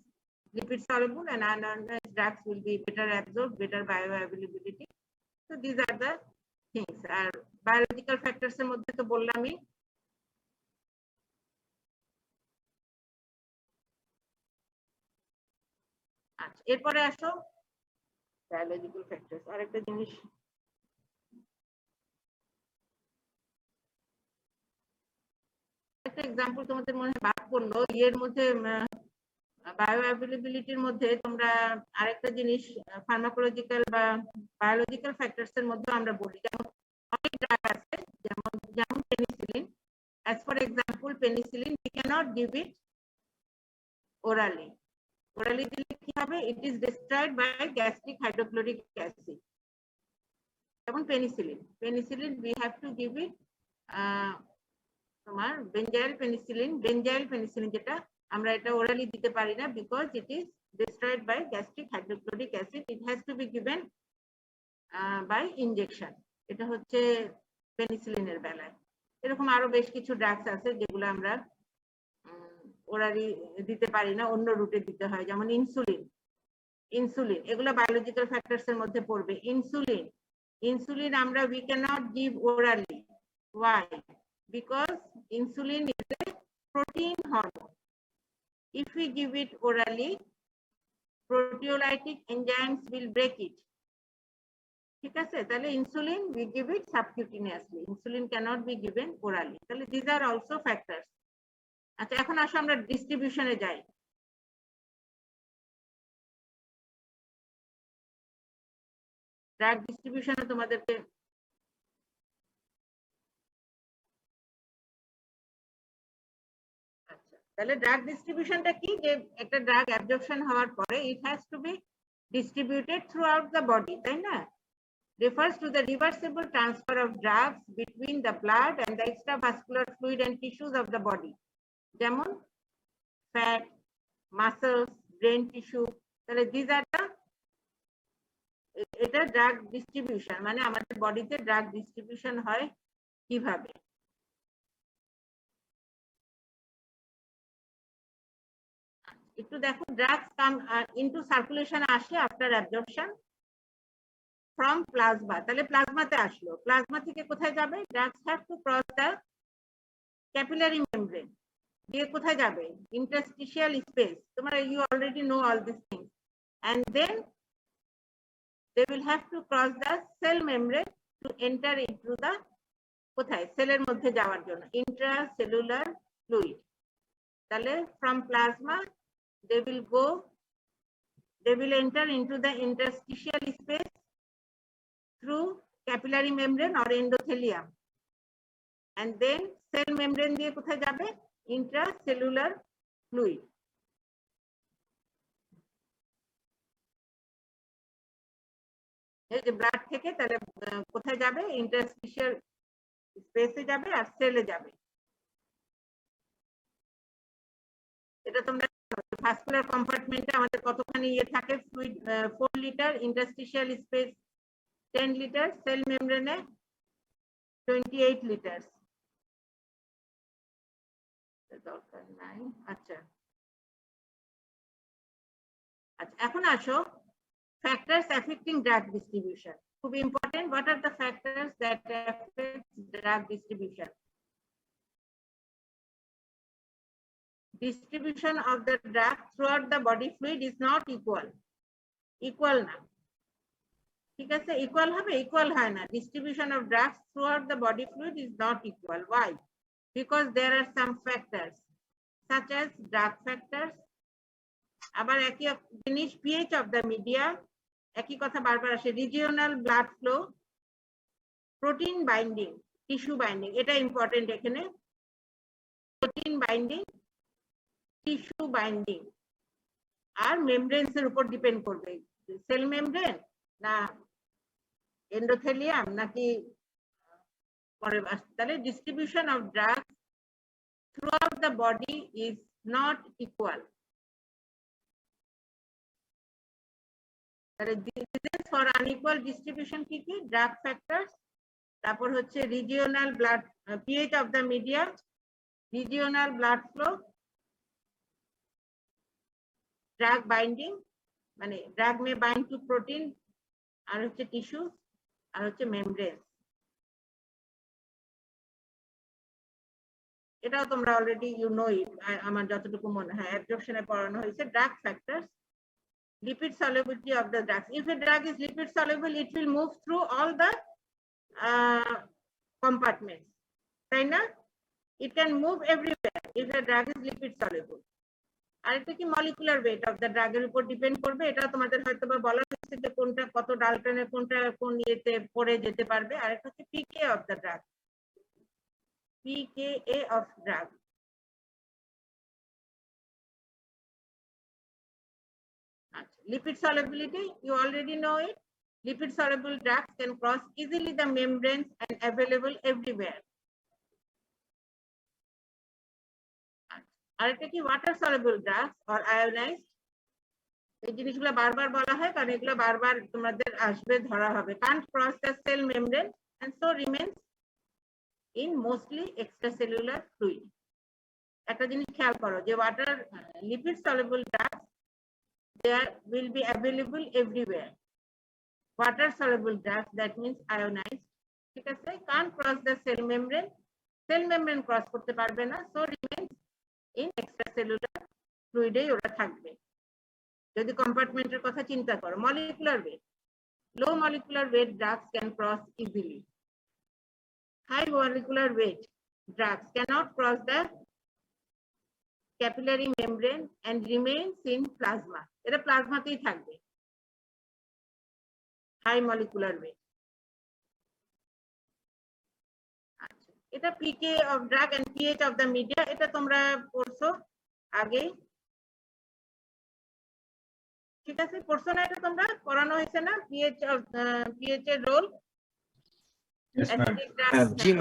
lipid soluble and unionized drugs will be better absorbed, better bioavailability. So these are the things. আর biological factors এর মধ্যে তো বললামই, এরপরে আসো বায়োলজিক্যাল ফ্যাক্টরস, আরেকটা জিনিস একটা এক্সাম্পল তোমাদের মনে বাদ পড়লো ইয়ের মধ্যে বায়ো অ্যাভেলেবিলিটির মধ্যে তোমরা আরেকটা জিনিস ফার্মাকোলজিক্যাল বা বায়োলজিক্যাল ফ্যাক্টরস এর মধ্যে আমরা বলি, যেমন অনেক ড্রাগ আছে যেমন যেমন penicillin, as for example penicillin we cannot give it orally দিলে কি হবে, it is destroyed by gastric hydrochloric acid, যেমন penicillin we have to give it তোমার বেঞ্জাইল পেনিসিলিন যেটা আমরা এটা ওরালি দিতে পারি না, because it is destroyed by gastric hydrochloric acid, it has to be given by injection। এটা হচ্ছে পেনিসিলিনের বেলায়। এরকম আরো বেশ কিছু ড্রাগস আছে যেগুলো আমরা ওরালি দিতে পারি না, অন্য রুটে দিতে হয়, যেমন ইনসুলিন এগুলো বায়োলজিক্যাল ফ্যাক্টরস এর মধ্যে পড়বে। ইনসুলিন আমরা we cannot give orally, why? Because insulin is a protein hormone, if we give it orally proteolytic enzymes will break it, ঠিক আছে? তাহলে insulin we give it subcutaneously, insulin cannot be given orally, তাহলে these are also factors। আচ্ছা, এখন আসো আমরা ডিস্ট্রিবিউশনে যাই। Drug ডিস্ট্রিবিউশনে তোমাদেরকে তাহলে ড্রাগ ডিস্ট্রিবিউশনটা কি, যে একটা ড্রাগ অ্যাবজর্পশন হওয়ার পরে it has to be distributed throughout the body, তাই না? refers to the reversible transfer of drugs between the blood and the extravascular fluid and tissues of the body, যেমন fat, muscles, brain tissue, তাহলে these are the এটা drug distribution, মানে আমাদের বডিতে drug distribution হয় কিভাবে। একটু দেখো, ড্রাগস কাম ইনটু সার্কুলেশন আসে আফটার অ্যাবজর্পশন ফ্রম প্লাজমা, তাহলে প্লাজমাতে আসলো, প্লাজমা থেকে কোথায় যাবে, drugs have to cross the capillary membrane, দিয়ে কোথায় যাবে, ইন্টারস্টিশিয়াল স্পেস, তোমরা you already know all this things, and then they will have to cross the cell membrane to enter into the কোথায়, সেলের মধ্যে যাওয়ার জন্য, intracellular fluid, তাহলে from plasma they will enter into the interstitial space through capillary membrane or endothelium, and then cell membrane দিয়ে কোথায় যাবে, intracellular fluid। এই যে ব্লাড থেকে তাহলে কোথায় যাবে, ইন্টারস্টিশিয়াল স্পেসে যাবে আর সেলে যাবে। এটা তোমরা ভাস্কুলার কম্পার্টমেন্টে আমাদের কতখানি ইয়ে থাকে, fluid 4 litre, interstitial space 10 litre, cell মেমব্রেনে 28 লিটার। দরকার নাই। আচ্ছা আচ্ছা, এখন আসো factors affecting drug distribution, খুব important, what are the factors that affect drug distribution? Distribution of the drug throughout the body fluid is not equal না, ঠিক আছে? equal হবে, equal হয় না, distribution of drugs throughout the body fluid is not equal, why? Because there are some factors such as drug factors, আবার একই জিনিস pH of the media, একই কথা বারবার আসে, regional blood flow, protein binding, tissue binding, এটা important এখানে, protein binding, tissue binding, আর মেমব্রেনস এর উপর ডিপেন্ড করবে, সেল মেমব্রেন না এন্ডোথেলিয়াম নাকি পরে। তাহলে distribution of drugs throughout the body is not equal. For unequal distribution কি কি, ড্রাগ ফ্যাক্টরস, তারপর হচ্ছে regional blood pH of the media, regional blood flow, drug binding মানে ড্রাগ মে বাইন্ড টু প্রোটিন, আর হচ্ছে টিস্যু, আর হচ্ছে মেমব্রেন। এটাও তোমরা already you know ইট, আমার যতটুকু মনে হয় অ্যাবজর্পশনে পড়ানো হয়েছে। Drug factors lipid solubility of the drugs. If a drug is lipid soluble, it will move through all the compartments. Right now, it can move everywhere if the drug is lipid soluble. আর এটা কি molecular weight of the ড্রাগের উপর depend করবে। এটা তোমাদের হয়তো বা বলা হয়েছে যে কোনটা কত ডালটনে কোনটা কোন ইয়েতে পড়ে যেতে পারবে। আর একটা হচ্ছে pK of the drug, pKa of drug. Lipid solubility, you already know it. Lipid soluble drugs can cross easily the membranes and available everywhere. আর এটা কি water soluble drugs or ionized. এই জিনিসগুলো বারবার বলা হয় কারণ এগুলো বারবার তোমাদের আসবে, ধরা হবে। Can't cross the cell membrane and so remains in mostly extracellular fluid. একটা জিনিস খেয়াল করো যে water lipid soluble drugs there will be available everywhere. Water soluble drugs, that means ionized, ঠিক আছে, can't cross the cell membrane cross করতে পারবে না, so remains in extracellular fluid এ ওরা থাকবে। যদি কম্পার্টমেন্টের কথা চিন্তা করো, molecular weight, low molecular weight drugs can cross easily. High molecular weight drugs cannot cross the capillary membrane and remains in plasma. এটা প্লাজমাতেই থাকবে। High molecular weight. আচ্ছা, এটা pK of drug and pH of the media, এটা তোমরা পড়ছো আগে, ঠিক আছে, পড়ছো না? এটা তোমরা পড়ানো হয়েছে না? পিএইচ অফ পিএইচ এর রোল।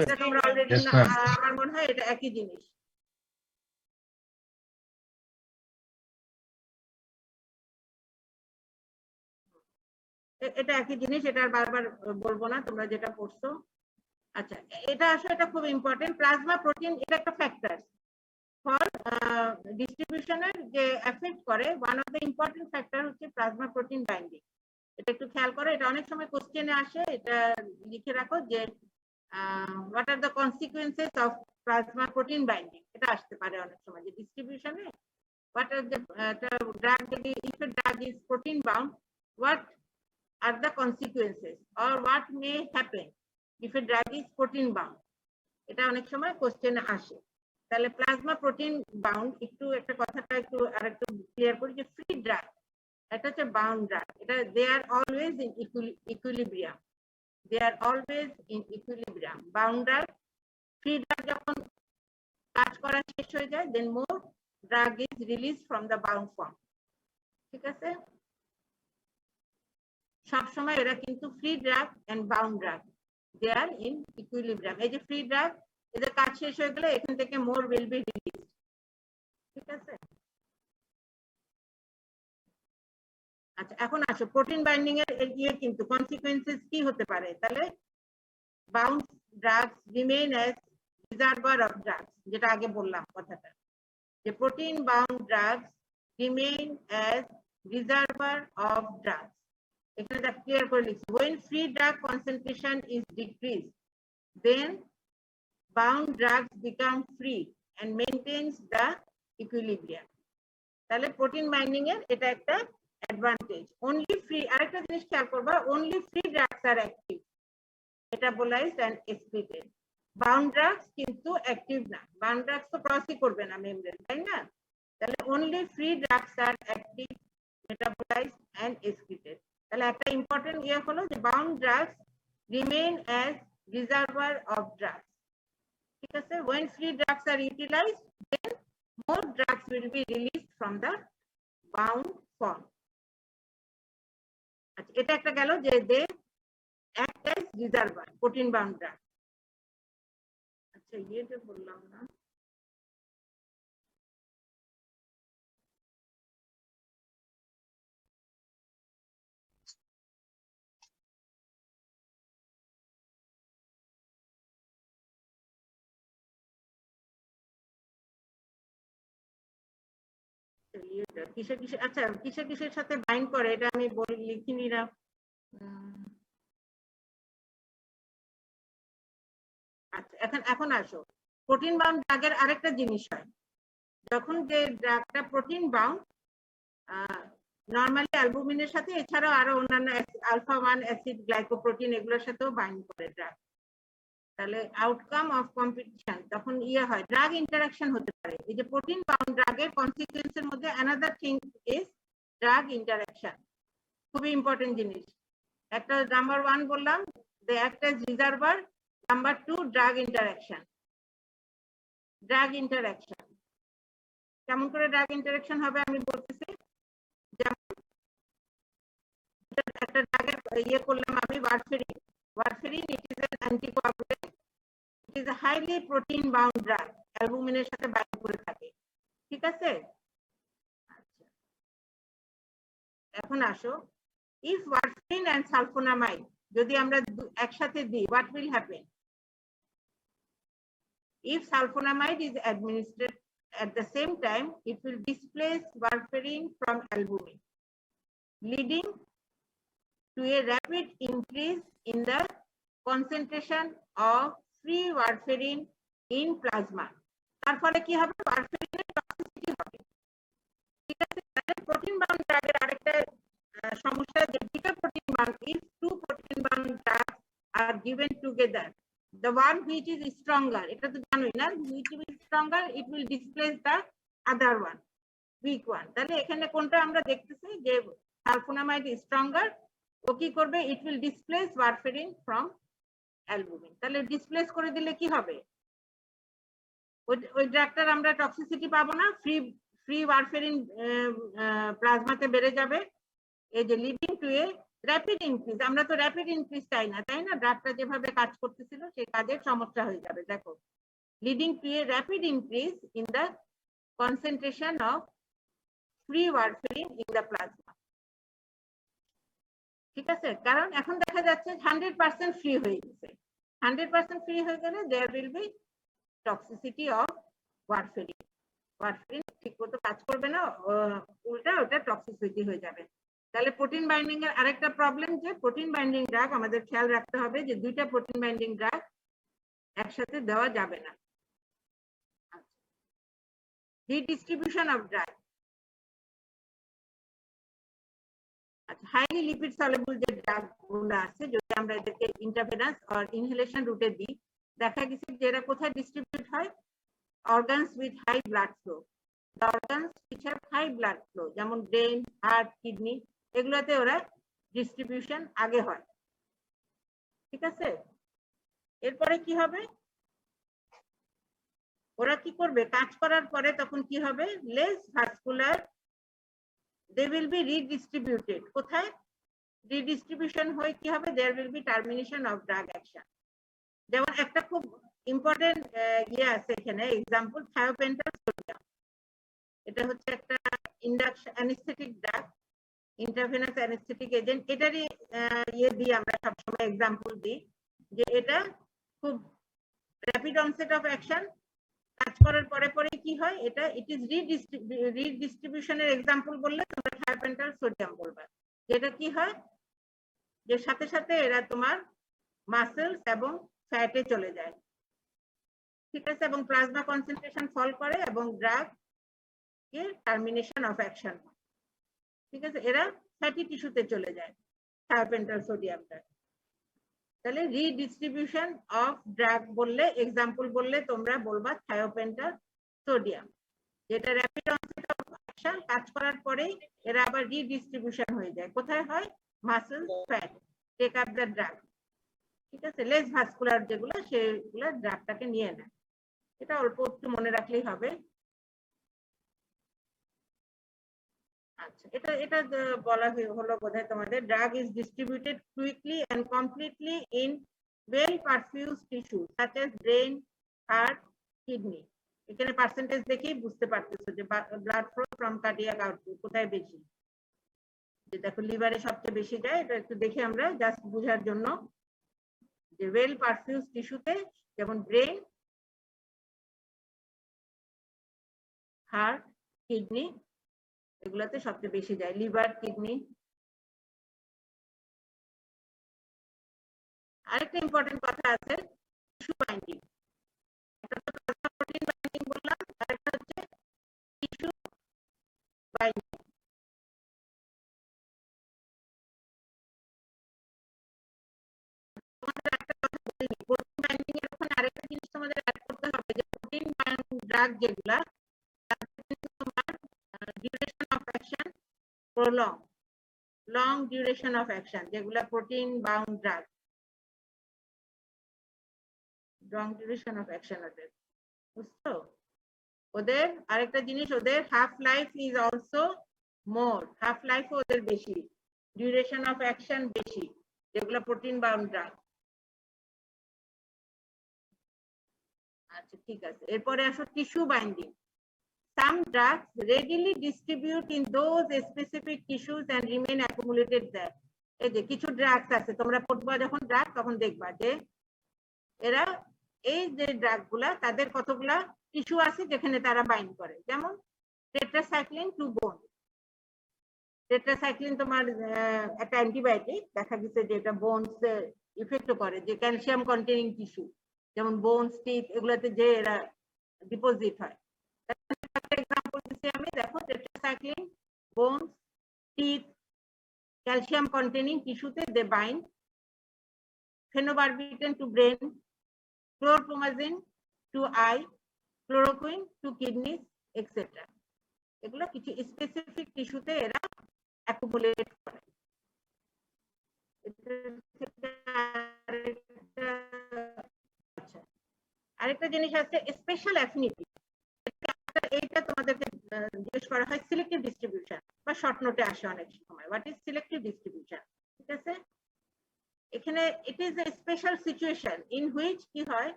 এটা তোমরা অলরেডি, আমার মনে হয় এটা একই জিনিস। এটা একই জিনিস, এটা আর বারবার বলবো না, তোমরা যেটা পড়ছো। আচ্ছা, এটা আসলে এটা খুব ইম্পর্টেন্ট। প্লাজমা প্রোটিন এটা একটা ফ্যাক্টর ফর ডিস্ট্রিবিউশনের যে এফেক্ট করে, one of the important factor হচ্ছে প্লাজমা প্রোটিন বাইন্ডিং। এটা একটু খেয়াল করো, এটা অনেক সময় কোশ্চেনে আসে, এটা লিখে রাখো যে what are the consequences of plasma protein binding. এটা আসতে পারে অনেক সময় যে ডিস্ট্রিবিউশনে হোয়াট আর দ্য ড্রাগ, যদি if a drug is protein bound, what are the consequences or what may happen if a drug is protein bound. এটা অনেক সময় কোশ্চেন আসে। তাহলে প্লাজমা প্রোটিন বাউন্ড, একটু একটা কথাটা একটু আরেকটু ক্লিয়ার করি যে ফ্রি ড্রাগ এটা হচ্ছে বাউন্ড ড্রাগ। এটা they are always in equilibrium, they are always in equilibrium. Bound drug, free drug যখন কাজ করা শেষ হয়ে যায়, then more drug is release from the bound form, ঠিক আছে। সবসময় এরা কিন্তু free drug and bound drug, they are in equilibrium. এই যে ফ্রি ড্রাগ, এদের কাজ শেষ হয়ে গেলে এখান থেকে মোর উইল বি রিলিজ, ঠিক আছে। আচ্ছা, এখন আসো প্রোটিন বাইন্ডিং এর ইয়ে কিন্তু কনসিকুয়েন্সেস কি হতে পারে। তাহলে bound drugs remain as reservoir of drugs, যেটা আগে বললাম কথাটা, যে protein bound drugs remain as reservoir of drugs. এখানে যা ক্লিয়ার করে লিখছি, when free drug concentration is decreased, then bound drugs become free and maintains the equilibrium. তাহলে প্রোটিন বাইন্ডিং এর এটা একটা অ্যাডভান্টেজ। অনলি ফ্রি, আরেকটা জিনিস খেয়াল করবা, only free drugs are active, metabolized and excreted. Bound drugs কিন্তু অ্যাক্টিভ না, বাউন্ড ড্রাগস তো ক্রসই করবে না মেমব্রেন, তাই না? তাহলে only free drugs are active, metabolized and excreted. তাহলে একটা ইম্পর্টেন্ট ইয়ে হলো যে bound drugs remain as reservoir of drugs, ঠিক আছে। when free drugs are utilized, then more drugs will be released from the bound form. আচ্ছা, এটা একটা গেল যে they act as reservoir, protein bound drug। আচ্ছা, ইয়েটা বললাম না, কিসের কিসের, আচ্ছা কিসের কিসের সাথে বাইন্ড করে এটা আমি লিখিনি না। আচ্ছা, এখন আসো প্রোটিন বাউন্ড ড্রাগের আরেকটা জিনিস হয়, যখন যে ড্রাগটা প্রোটিন বাউন্ড, নরমালি অ্যালবুমিনের সাথে এছাড়াও আরো অন্যান্য আলফা 1 অ্যাসিড গ্লাইকোপ্রোটিন এগুলোর সাথেও বাইন্ড করে ড্রাগ। তাহলে আউটকাম অফ কম্পিটিশন তখন ইয়ে হয় ড্রাগ ইন্টারাকশন হতে পারে। এই যে প্রোটিন বাউন্ড ড্রাগের কনসিকুয়েন্সের মধ্যে another thing is drug interaction, খুবই ইম্পর্টেন্ট জিনিস। একটা নাম্বার 1 বললাম they act as reservoir, number 2 drug interaction. Drug interaction কেমন করে ড্রাগ ইন্টারাকশন হবে আমি বলতেছি। যেমন একটা ড্রাগের ইয়ে করলাম আমি warfarin. Warfarin it is an anticoagulant, it is a highly protein bound drug, অ্যালবুমিনের সাথে বাইন্ড করে থাকে, ঠিক আছে। আচ্ছা এখন আসো, ইফ ওয়ারফেরিন এন্ড সালফোনামাইড যদি আমরা একসাথে দিই what will happen? If sulfonamide is administered at the same time, it will displace warfarin from albumin, leading to a rapid increase in the concentration of free warfarin in plasma. তার ফলে কি হবে? ওয়ারফেরিনের toxicity হবে, ঠিক আছে। তাহলে protein bound ড্রাগের আরেকটা সমস্যা যে দুটো protein bound, if two protein bound drugs are given together, the one which is stronger, এটা তো জানোই না, which is stronger it will displace the other one, weak one. তাহলে এখানে কোনটা আমরা দেখতেছি যে সালফোনামাইড স্ট্রঙ্গার, ও কি করবে? it will displace warfarin from albumin. তাহলে ডিসপ্লেস করে দিলে কি হবে? ওই ড্রাগটার আমরা টক্সিসিটি পাবো না, ফ্রি ওয়ারফেরিন প্লাজমাতে বেড়ে যাবে, এই যে leading to A rapid increase. আমরা তো র্যাপিড ইনক্রিজ চাই না, তাই না? ড্রাগটা যেভাবে কাজ করতেছিল সেই কাজের সমস্যা হয়ে যাবে। দেখো, leading to A rapid increase in the concentration of free warfarin in the plasma, ঠিক আছে। কারণ এখন দেখা যাচ্ছে 100% ফ্রি হয়ে গেছে। 100% ফ্রি হয়ে গেলে there will be toxicity of warfarin. Warfarin ঠিক মতো কাজ করবে না, উল্টা ওটা টক্সিসিটি হয়ে যাবে। তাহলে প্রোটিন বাইন্ডিং এর আরেকটা প্রবলেম যে প্রোটিন বাইন্ডিং ড্রাগ আমাদের খেয়াল রাখতে হবে যে দুইটা প্রোটিন বাইন্ডিং ড্রাগ একসাথে দেওয়া যাবে না। রিডিস্ট্রিবিউশন অফ ড্রাগ, আচ্ছা হাইলি লিপিড সলিবল যে ড্রাগ গুলো আছে যদি আমরা এদেরকে ইন্ট্রাভেনাস আর ইনহেলেশন রুটে দিই, দেখা গেছে যে এরা কোথায় ডিস্ট্রিবিউট হয়? Organs with high blood flow, organs which have high blood flow, যেমন ব্রেন, হার্ট, কিডনি, এগুলোতে ওরা ডিস্ট্রিবিউশন আগে হয়, ঠিক আছে। এরপরে কি হবে? ওরা কি করবে? কাজ করার পরে তখন কি হবে? Less vascular, they will be redistributed. কোথায় রিডিস্ট্রিবিউশন হয়ে কি হবে? there will be termination of drug action. যেমন একটা খুব ইম্পর্টেন্ট ইয়ে আছে এখানে এক্সাম্পল, থায়োপেন্টাল সোডিয়াম। এটা হচ্ছে একটা induction anaesthetic drug, intravenous anaesthetic agent. এটারই ইয়ে দিই আমরা সবসময় এক্সাম্পল দিই যে এটা খুব র্যাপিড অনসেট অফ অ্যাকশন, কাজ করার পরে পরে কি হয়? এটা ইট ইজ রিডিস্ট্রিবিউশনের এক্সাম্পল বললে তোমরা থায়োপেন্টাল সোডিয়াম বলবা। যেটা কি হয় যে সাথে সাথে এরা তোমার মাসেলস এবং ফ্যাটে চলে যায়, ঠিক আছে, এবং প্লাজমা কনসেন্ট্রেশন ফল করে এবং ড্রাগ এর টার্মিনেশন অফ অ্যাকশন, ঠিক আছে। এরা ফ্যাটি টিস্যুতে চলে যায় থায়োপেন্টাল সোডিয়ামটা। তাহলে রিডিস্ট্রিবিউশন অফ ড্রাগ বললে এক্সাম্পল বললে তোমরা বলবা থায়োপেন্টাল সোডিয়াম, যেটা র্যাপিড অনসেট অফ অ্যাকশন, কাজ করার পরেই এরা আবার রিডিস্ট্রিবিউশন হয়ে যায়। কোথায় হয়? Muscle, fat take up the drug, ঠিক আছে। লেস ভাস্কুলার যেগুলো সেগুলো ড্রাগটাকে নিয়ে নেয়। এটা অল্প একটু মনে রাখলেই হবে। আচ্ছা, এটা বলা হলো বোধহয় তোমাদের। Drug is distributed quickly and completely in well perfuse tissue such as brain, heart, kidney. এখানে পার্সেন্টেজ দেখেই বুঝতে পারতেছো যে blood flow from cardiac output কোথায় বেশি। যে দেখো লিভারে সবচেয়ে বেশি যায়, এটা একটু দেখে আমরা জাস্ট বোঝার জন্য যে ওয়েল পারফিউজ টিস্যুতে যেমন ব্রেন, হার্ট, কিডনি এগুলাতে সবচেয়ে বেশি যায়, লিভার, কিডনি। আরেকটা ইম্পর্টেন্ট কথা আছে, টিস্যু বাইন্ডিং। একটা তো প্লাজমা প্রোটিন বাইন্ডিং বললাম, আরেকটা হচ্ছে টিস্যু বাইন্ডিং। প্রোটিন বাইন্ডিং এর ওখানে আরেকটা জিনিস তোমাদের অ্যাড করতে হবে যে প্রোটিন ড্রাগ যেগুলা তাদের কিন্তু তোমার duration of action long duration of action, যেগুলা protein bound drug, long duration of action ওদের, বুঝছো? ওদের আরেকটা জিনিস, ওদের half life is also more, half life ওদের বেশি, ডিউরেশন অফ অ্যাকশন বেশি, যেগুলো প্রোটিন বাউন্ড ড্রাগ। আচ্ছা ঠিক আছে, এরপরে আসো tissue binding. Some drugs readily distribute in those specific tissues and remain accumulated there. এই যে কিছু ড্রাগস আছে, তোমরা পড়বা যখন ড্রাগ তখন দেখবা যে এরা এই যে ড্রাগ গুলা তাদের কতগুলা টিস্যু আছে যেখানে তারা বাইন্ড করে, যেমন টেট্রাসাইক্লিন টু বোন। টেট্রাসাইক্লিন তোমার একটা অ্যান্টিবায়োটিক, দেখা গেছে যে এটা বোনস ইফেক্ট করে, যে ক্যালসিয়াম কন্টেনিং টিস্যু যেমন বোনস, টিথ, এগুলাতে যে এরা ডিপোজিট হয়। এক্সাম্পল দিচ্ছি আমি, দেখো tetracycline, bones, teeth, calcium containing টিস্যুতে they bind, phenobarbitone to brain, chlorpromazine to eye, chloroquine to kidneys etcetera. এগুলো কিছু স্পেসিফিক টিস্যুতে এরা অ্যাকুমুলেট করে। আচ্ছা, আরেকটা জিনিস আছে স্পেশাল অ্যাফিনিটি। এইটা তোমাদেরকে জিজ্ঞেস করা হয় সিলেক্টিভ ডিস্ট্রিবিউশন, বা শর্ট নোটে আসে অনেক সময়, হোয়াট ইজ সিলেক্টিভ ডিস্ট্রিবিউশন। ঠিক আছে, এখানে it is a special situation in which কি হয়,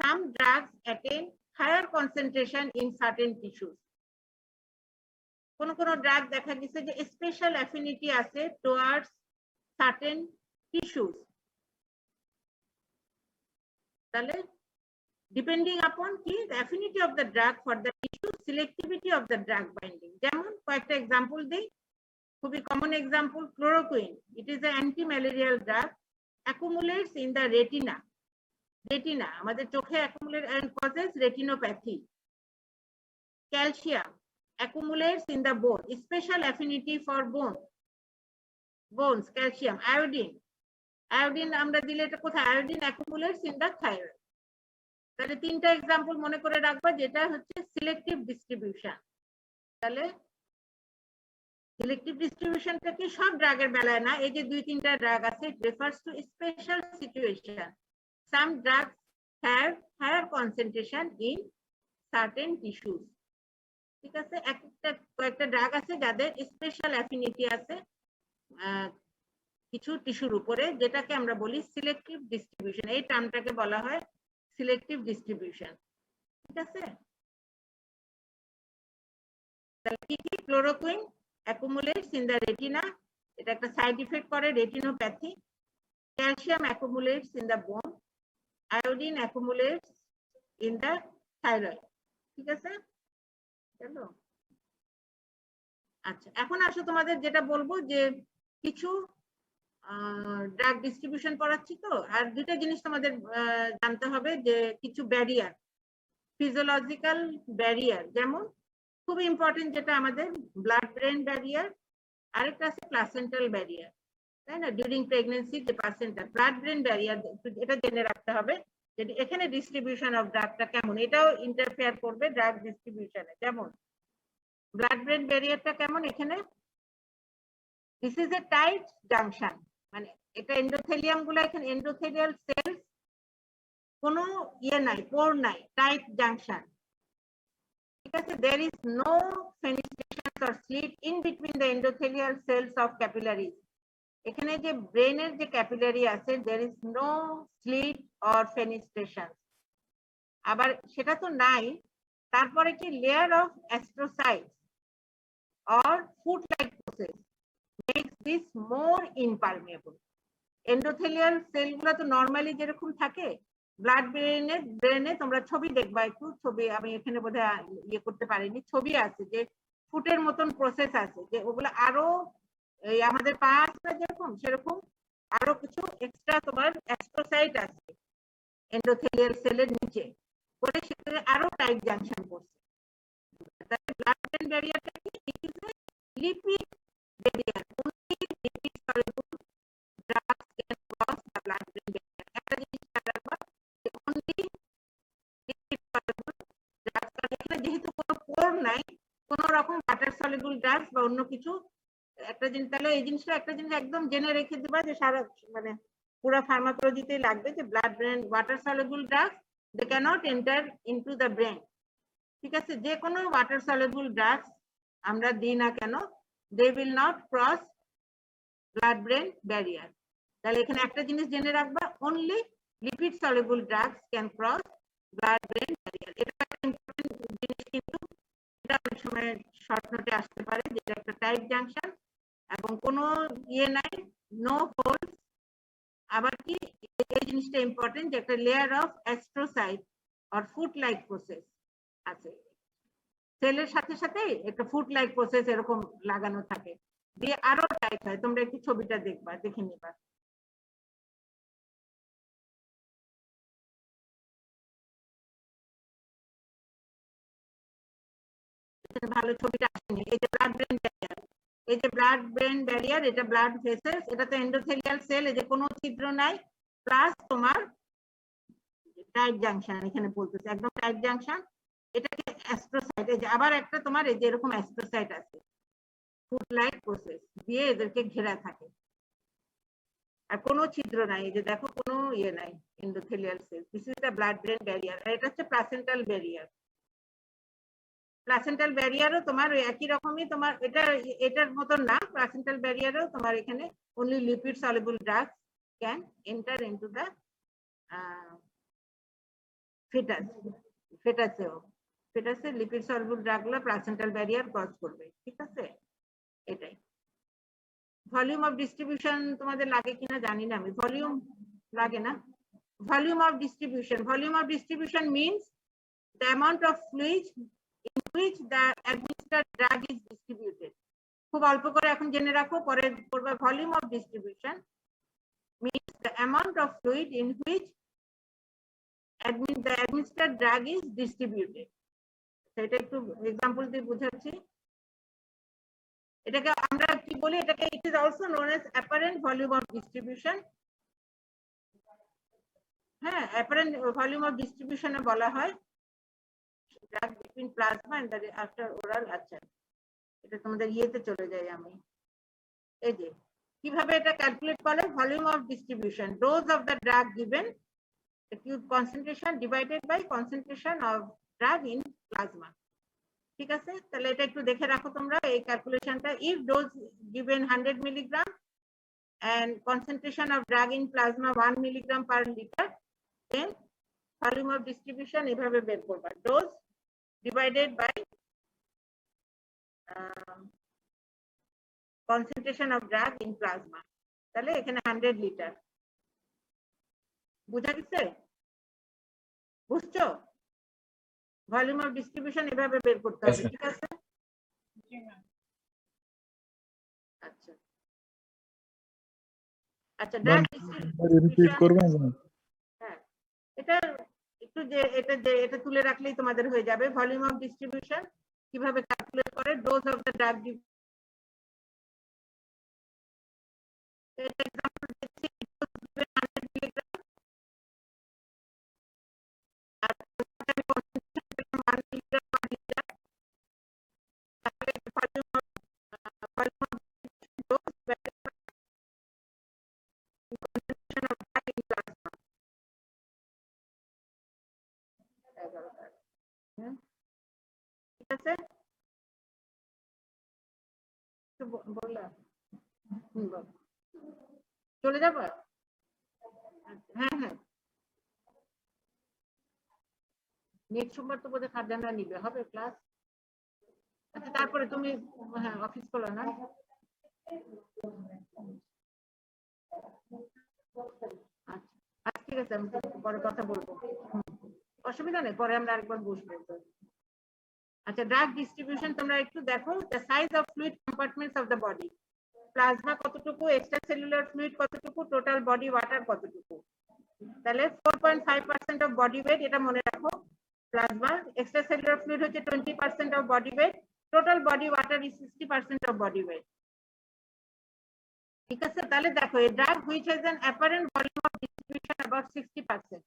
some drugs attain higher concentration in certain tissues. কোন কোন ড্রাগ দেখা গেছে যে স্পেশাল অ্যাফিনিটি আছে টুয়ার্ডস সার্টেন টিস্যুস, তাহলে depending upon the affinity of the drug for the tissue, selectivity of the drug binding. যেমন কয়েকটা এক্সাম্পল দেই, খুবই common example chloroquine. It is A anti-malarial drug, accumulates in the retina. Retina আমাদের চোখে accumulate and causes retinopathy. Calcium accumulates in the bone, special affinity for bones. Calcium, iodine আমরা দিলে এটা কোথায়, iodine accumulates in the thyroid. তাহলে তিনটা example মনে করে রাখবা, যেটা হচ্ছে সিলেক্টিভ ডিস্ট্রিবিউশন। তাহলে সিলেক্টিভ ডিস্ট্রিবিউশনটা কি সব ড্রাগের বেলায় না, এই যে দুই তিনটা ড্রাগ আছে, it refers to special situation. Some drugs have higher concentration in certain tissues. ঠিক আছে, কয়েকটা ড্রাগ আছে যাদের স্পেশাল অ্যাফিনিটি আছে কিছু টিস্যুর উপরে, যেটাকে আমরা বলি সিলেক্টিভ ডিস্ট্রিবিউশন। এই টার্মটাকে বলা হয় সিলেক্টিভ ডিস্ট্রিবিউশন। ঠিক আছে, তাহলে কি কি, chloroquine accumulates in the retina, এটা একটা সাইড ইফেক্ট করে retinopathy. Calcium accumulates in the bone, iodine accumulates in the thyroid। ঠিক আছে, চলো আচ্ছা, এখন আসো তোমাদের যেটা বলবো যে কিছু ড্রাগ ডিস্ট্রিবিউশন পড়াচ্ছি তো, আর দুইটা জিনিস তোমাদের জানতে হবে, যে কিছু ব্যারিয়ার, ফিজিওলজিক্যাল ব্যারিয়ার, যেমন খুব ইম্পর্টেন্ট যেটা আমাদের ব্লাড ব্রেন ব্যারিয়ার, আরেকটা আছে প্লাসেন্টাল ব্যারিয়ার, তাই না? ডিউরিং প্রেগনেন্সি যে প্লাসেন্টা ব্লাড ব্রেন ব্যারিয়ার, এটা জেনে রাখতে হবে যে এখানে ডিস্ট্রিবিউশন অফ ড্রাগটা কেমন, এটাও ইন্টারফেয়ার করবে ড্রাগ ডিস্ট্রিবিউশনে। যেমন ব্লাড ব্রেন ব্যারিয়ারটা কেমন, এখানে this is a tight junction, মানে এটা এন্ডোথেলিয়াম গুলো, এখানে এন্ডোথেলিয়াল সেলস কোনো নাই, পোর নাই, টাইট জাংশন। ঠিক আছে, there is no fenestration or slit in between the endothelial cells of capillaries. এখানে যে ব্রেনের যে ক্যাপিলারি আছে, there is no slit or fenestration। আবার সেটা তো নাই, তারপরে কি layer of astrocytes or foot-like process makes this more impermeable. Endothelial সেলগুলো তো নরমালি যেরকম থাকে, ব্লাড ব্রেনে তোমরা ছবি দেখবা, একটু ছবি আমি এখানে বোধহয় ইয়ে করতে পারিনি, ছবি আছে যে ফুটের মতন প্রসেস আছে, যে ওগুলো আরো আমাদের পা আছে যেরকম, সেরকম আরো কিছু এক্সট্রা তোমার অ্যাস্ট্রোসাইট আছে এন্ডোথেলিয়াল সেলের নিচে, করে সেখানে আরো টাইট জাংশন করছে। ব্লাড ব্রেন ব্যারিয়ারটা কি, ইট is A lipid barrier, only lipid soluble drugs can cross the blood brain barrier। একটা জিনিস নাই কোন রকম ওয়াটার সলিবল ড্রাগস বা অন্য কিছু একটা জিনিস, তাহলে এই জিনিসটা একটা জিনিস একদম জেনে রেখে দিবা যে সারা মানে পুরো ফার্মাকোলজিতেই লাগবে যে blood brain water soluble drugs they cannot enter into the brain. ঠিক আছে, যে কোনো ওয়াটার সলিবল ড্রাগস আমরা দিই না কেন, they will not cross blood brain barrier. তাহলে এখানে একটা জিনিস জেনে রাখবা, only lipid soluble drugs can cross blood brain barrier. এটা একটা ইম্পর্টেন্ট জিনিস, কিন্তু এটা অনেক সময় শর্ট নোটে আসতে পারে, যেটা একটা টাইট জাংশন এবং কোনো ইয়ে নাই, নো হোলস। আবার কি এই জিনিসটা ইম্পর্টেন্ট যে একটা layer of astrocyte or foot like process আছে, সেলের সাথে সাথে একটা ফুট লাইক প্রসেস এরকম লাগানো থাকে, দিয়ে আরো টাইট হয়। তোমরা একটু ছবিটা দেখবা, দেখে নিবা। ভালো ছবিটা আসেনি। এই যে ব্লাড ব্রেন ব্যারিয়ার, এই যে ব্লাড ব্রেন ব্যারিয়ার, এটা ব্লাড ভেসেলস, এটা তো এন্ডোথেলিয়াল সেল, এই যে কোনো ছিদ্র নাই, প্লাস তোমার টাইট জাংশন এখানে বলতেছে, একদম টাইট জাংশন। এটাকে অ্যাস্ট্রোসাইট, এই যে আবার একটা তোমার এই যে এরকম অ্যাস্ট্রোসাইট আছে, ফুট লাইক প্রসেস দিয়ে এদেরকে ঘেরা থাকে, আর কোনো ছিদ্র নাই। এই যে দেখো কোনো ইয়ে নাই, endothelial cell. This is the blood brain barrier. আর এটা হচ্ছে প্লাসেন্টাল ব্যারিয়ার। প্লাসেন্টাল ব্যারিয়ারও তোমার ওই একই রকমই, তোমার এটা এটার মতন না। প্লাসেন্টাল ব্যারিয়ারও তোমার এখানে only lipid soluble drugs can enter into the fetus, fetus A lipid soluble drug গুলো প্লাসেন্টাল ব্যারিয়ার ক্রস করবে। ঠিক আছে, এটাই। ভলিউম অফ ডিস্ট্রিবিউশন তোমাদের লাগে কিনা জানি না আমি, ভলিউম লাগে না। Volume of distribution means the amount of fluid in which the administered drug is distributed. খুব অল্প করে এখন জেনে রাখো, পরে পড়বে। Volume of distribution means the amount of fluid in which the administered drug is distributed. সেটা একটু এক্সাম্পল দিয়ে বোঝাচ্ছি। এটাকে আমরা কি বলি, এটাকে it is also known as apparent volume of distribution। হ্যাঁ, apparent volume of distribution এ বলা হয় drug between plasma and the after oral action। এটা তোমাদের ইয়েতে চলে যায়। আমি এই যে কিভাবে এটা ক্যালকুলেট করে, volume of distribution, dose of the drug given, acute concentration divided by concentration of drug in plasma। ঠিক আছে, তাহলে এটা একটু দেখে রাখো তোমরা এই ক্যালকুলেশনটা। If dose given 100 milligram and concentration of drug in plasma 1 milligram per liter, then volume of distribution এভাবে বের করবা, dose divided by concentration of drug in plasma। তাহলে এখানে 100 লিটার। বুঝা গেছে? বুঝছো? ভলিউম অফ ডিস্ট্রিবিউশন এভাবে বের করতে হবে। ঠিক আছে, আচ্ছা আচ্ছা। ড্রাগ ডিস্ট্রিবিউশন, হ্যাঁ, এটা একটু যে এটা তুলে রাখলেই তোমাদের হয়ে যাবে। ভলিউম অফ ডিস্ট্রিবিউশন কিভাবে ক্যালকুলেট করে, dose of the drug. Example দিচ্ছি, 100 মিলিগ্রাম আর 1 মিলিগ্রাম পার লিটার। তাহলে volume of dose concentration of drug in plasma। ঠিক আছে, বললা চলে যাবো। হ্যাঁ হ্যাঁ, নেক্সট সোমবার তো বোধহয় খাজানা নিবে, হবে ক্লাস। আচ্ছা, তারপরে তুমি হ্যাঁ অফিস খোলো না। আচ্ছা ঠিক আছে, আমি পরে কথা বলবো, অসুবিধা নেই, পরে আমরা আরেকবার বসবো। আচ্ছা, ড্রাগ ডিস্ট্রিবিউশন তোমরা একটু দেখো। The size of fluid compartments of the body, plasma কতটুকু, এক্সট্রা সেলুলার ফ্লুইড কতটুকু, টোটাল বডি ওয়াটার কতটুকু। তাহলে 4.5% অফ বডি ওয়েট, এটা মনে রাখো। প্লাজমা, এক্সট্রা সেলুলার ফ্লুইড হচ্ছে 20% of body weight, total body water is 60% of body weight. ঠিক আছে, তাহলে দেখো এই drug which has an apparent volume of distribution about 60%।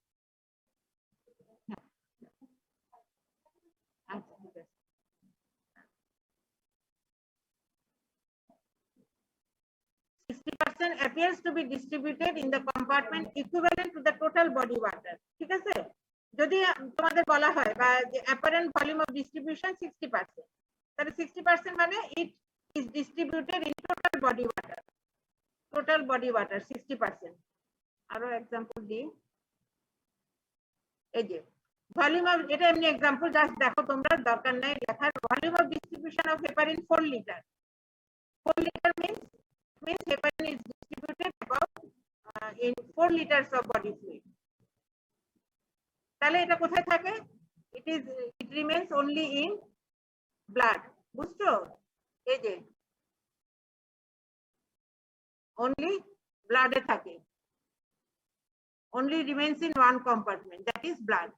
আচ্ছা ঠিক আছে, 60% appears to be distributed in the compartment equivalent to the total body water. ঠিক আছে, যদি তোমাদের বলা হয় বা যে apparent volume of distribution 60%, তাহলে 60% মানে it is distributed in total body water. Total body water 60%. আরো এক্সাম্পল দিই, এই যে ভলিউম অফ, এটা এমনি এক্সাম্পল, জাস্ট দেখো তোমরা, দরকার নাই লেখার। Volume of distribution of heparin 4 litre. 4 litre means heparin is distributed about in 4 liters of body fluid. তাহলে এটা কোথায় থাকে? It remains only in blood. বুঝছো? এই যে only blood এ থাকে, only remains in one compartment, that is blood.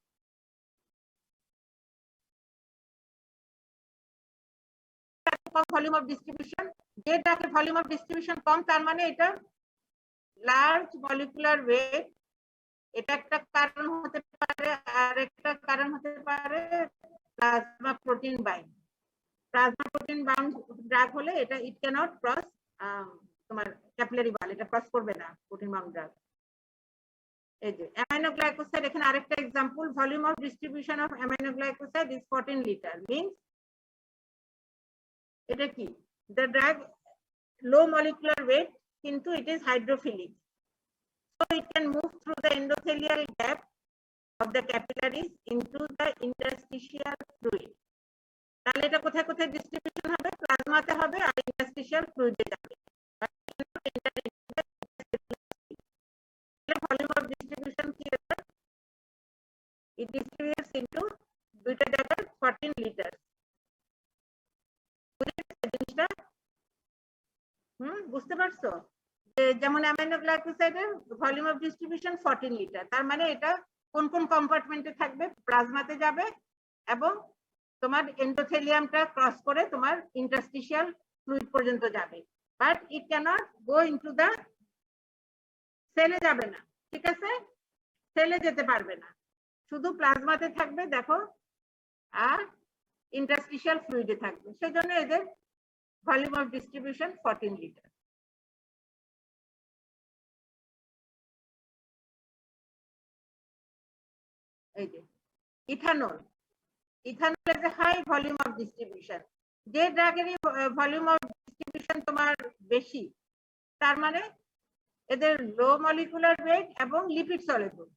Volume of distribution, যেটাকে volume of distribution কম, তার মানে এটা লার্জ মলিকুলার ওয়েট, এটা একটা কারণ হতে পারে। আর একটা কারণ হতে পারে plasma protein bind. Plasma protein bound drug হলে এটা ইট ক্যানট ক্রস তোমার ক্যাপিলারি ওয়াল, এটা ক্রস করবে না প্রোটিন বাউন্ড ড্রাগ। এই যে অ্যামাইনোগ্লাইকোসাইড, এখানে আরেকটা example, volume of distribution of aminoglycoside is 14 litre. Means এটা কি, the drug low molecular weight কিন্তু it is hydrophilic, so it can move through the endothelial gap of the capillaries into the interstitial fluid. তাহলে এটা কোথায় কোথায় distribution হবে? প্লাজমাতে হবে আর interstitial ফ্লুইডে যাবে। ভলিউম অফ ডিস্ট্রিবিউশন কি হবে? it distributes into দুইটা জায়গায় 14 লিটার। জিনিসটা বুঝতে পারছো? যেমন অ্যামাইনোগ্লাইকোসাইডের ভলিউম অফ ডিস্ট্রিবিউশন 14 লিটার, তার মানে এটা কোন কোন কম্পার্টমেন্টে থাকবে? প্লাজমাতে যাবে এবং তোমার এন্ডোথেলিয়ামটা ক্রস করে তোমার ইন্টারস্টিশিয়াল ফ্লুইড পর্যন্ত যাবে, but it cannot go into the সেলে যাবে না। ঠিক আছে, সেলে যেতে পারবে না, শুধু প্লাজমাতে থাকবে দেখো, আর ইন্টারস্টিশিয়াল ফ্লুইডে থাকবে। সেজন্য এদের ভলিউম অফ ডিস্ট্রিবিউশন 14 লিটার। এই যে ethanol, ethanol is a high volume of distribution. যে ড্রাগেরই ভলিউম অফ ডিস্ট্রিবিউশন তোমার বেশি, তার মানে এদের লো মলিকুলার ওয়েট এবং lipid soluble,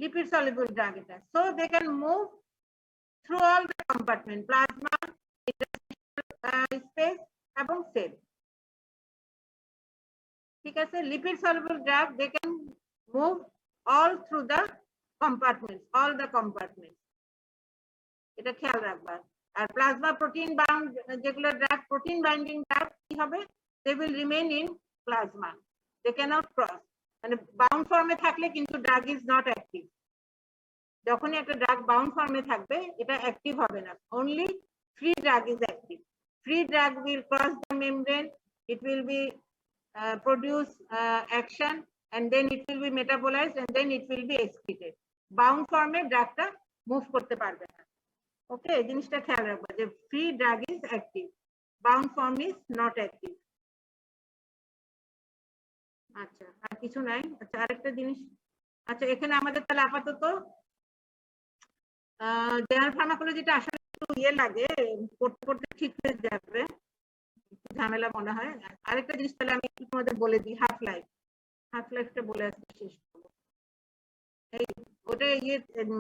lipid soluble drug এটা। So they can move through all the compartment, plasma, space এবং সেল। ঠিক আছে, lipid soluble drug they can move all through the compartments, all the compartments, এটা খেয়াল রাখবা। আর plasma protein bound যেগুলো drug, protein binding drug কি হবে? they will remain in plasma, they cannot cross, মানে বাউন্ড ফর্মে থাকলে কিন্তু ড্রাগ ইজ নট অ্যাক্টিভ। যখনই একটা ড্রাগ বাউন্ড ফর্মে থাকবে এটা অ্যাক্টিভ হবে না, only free drug is active. Free drug will cross the membrane, it will be produce action, and then it will be metabolized, and then it will be excreted. Bound form এ ড্রাগটা move করতে পারবে না। Okay, এই জিনিসটা খেয়াল রাখবা যে free drug is active, bound form is not active. আচ্ছা, আর কিছু নাই? আচ্ছা, আরেকটা জিনিস, আচ্ছা এখানে আমাদের তাহলে আপাতত জেনারেল ফার্মাকোলজিটা আসলে একটু ইয়ে লাগে, পড়তে পড়তে ঠিক হয়ে যাবে, ঝামেলা মনে হয়। আরেকটা জিনিস তাহলে আমি একটু তোমাদের বলে দিই, হাফ লাইফ। হাফ লাইফটা বলে আসতে শেষ করবো। এই ওটা ইয়ে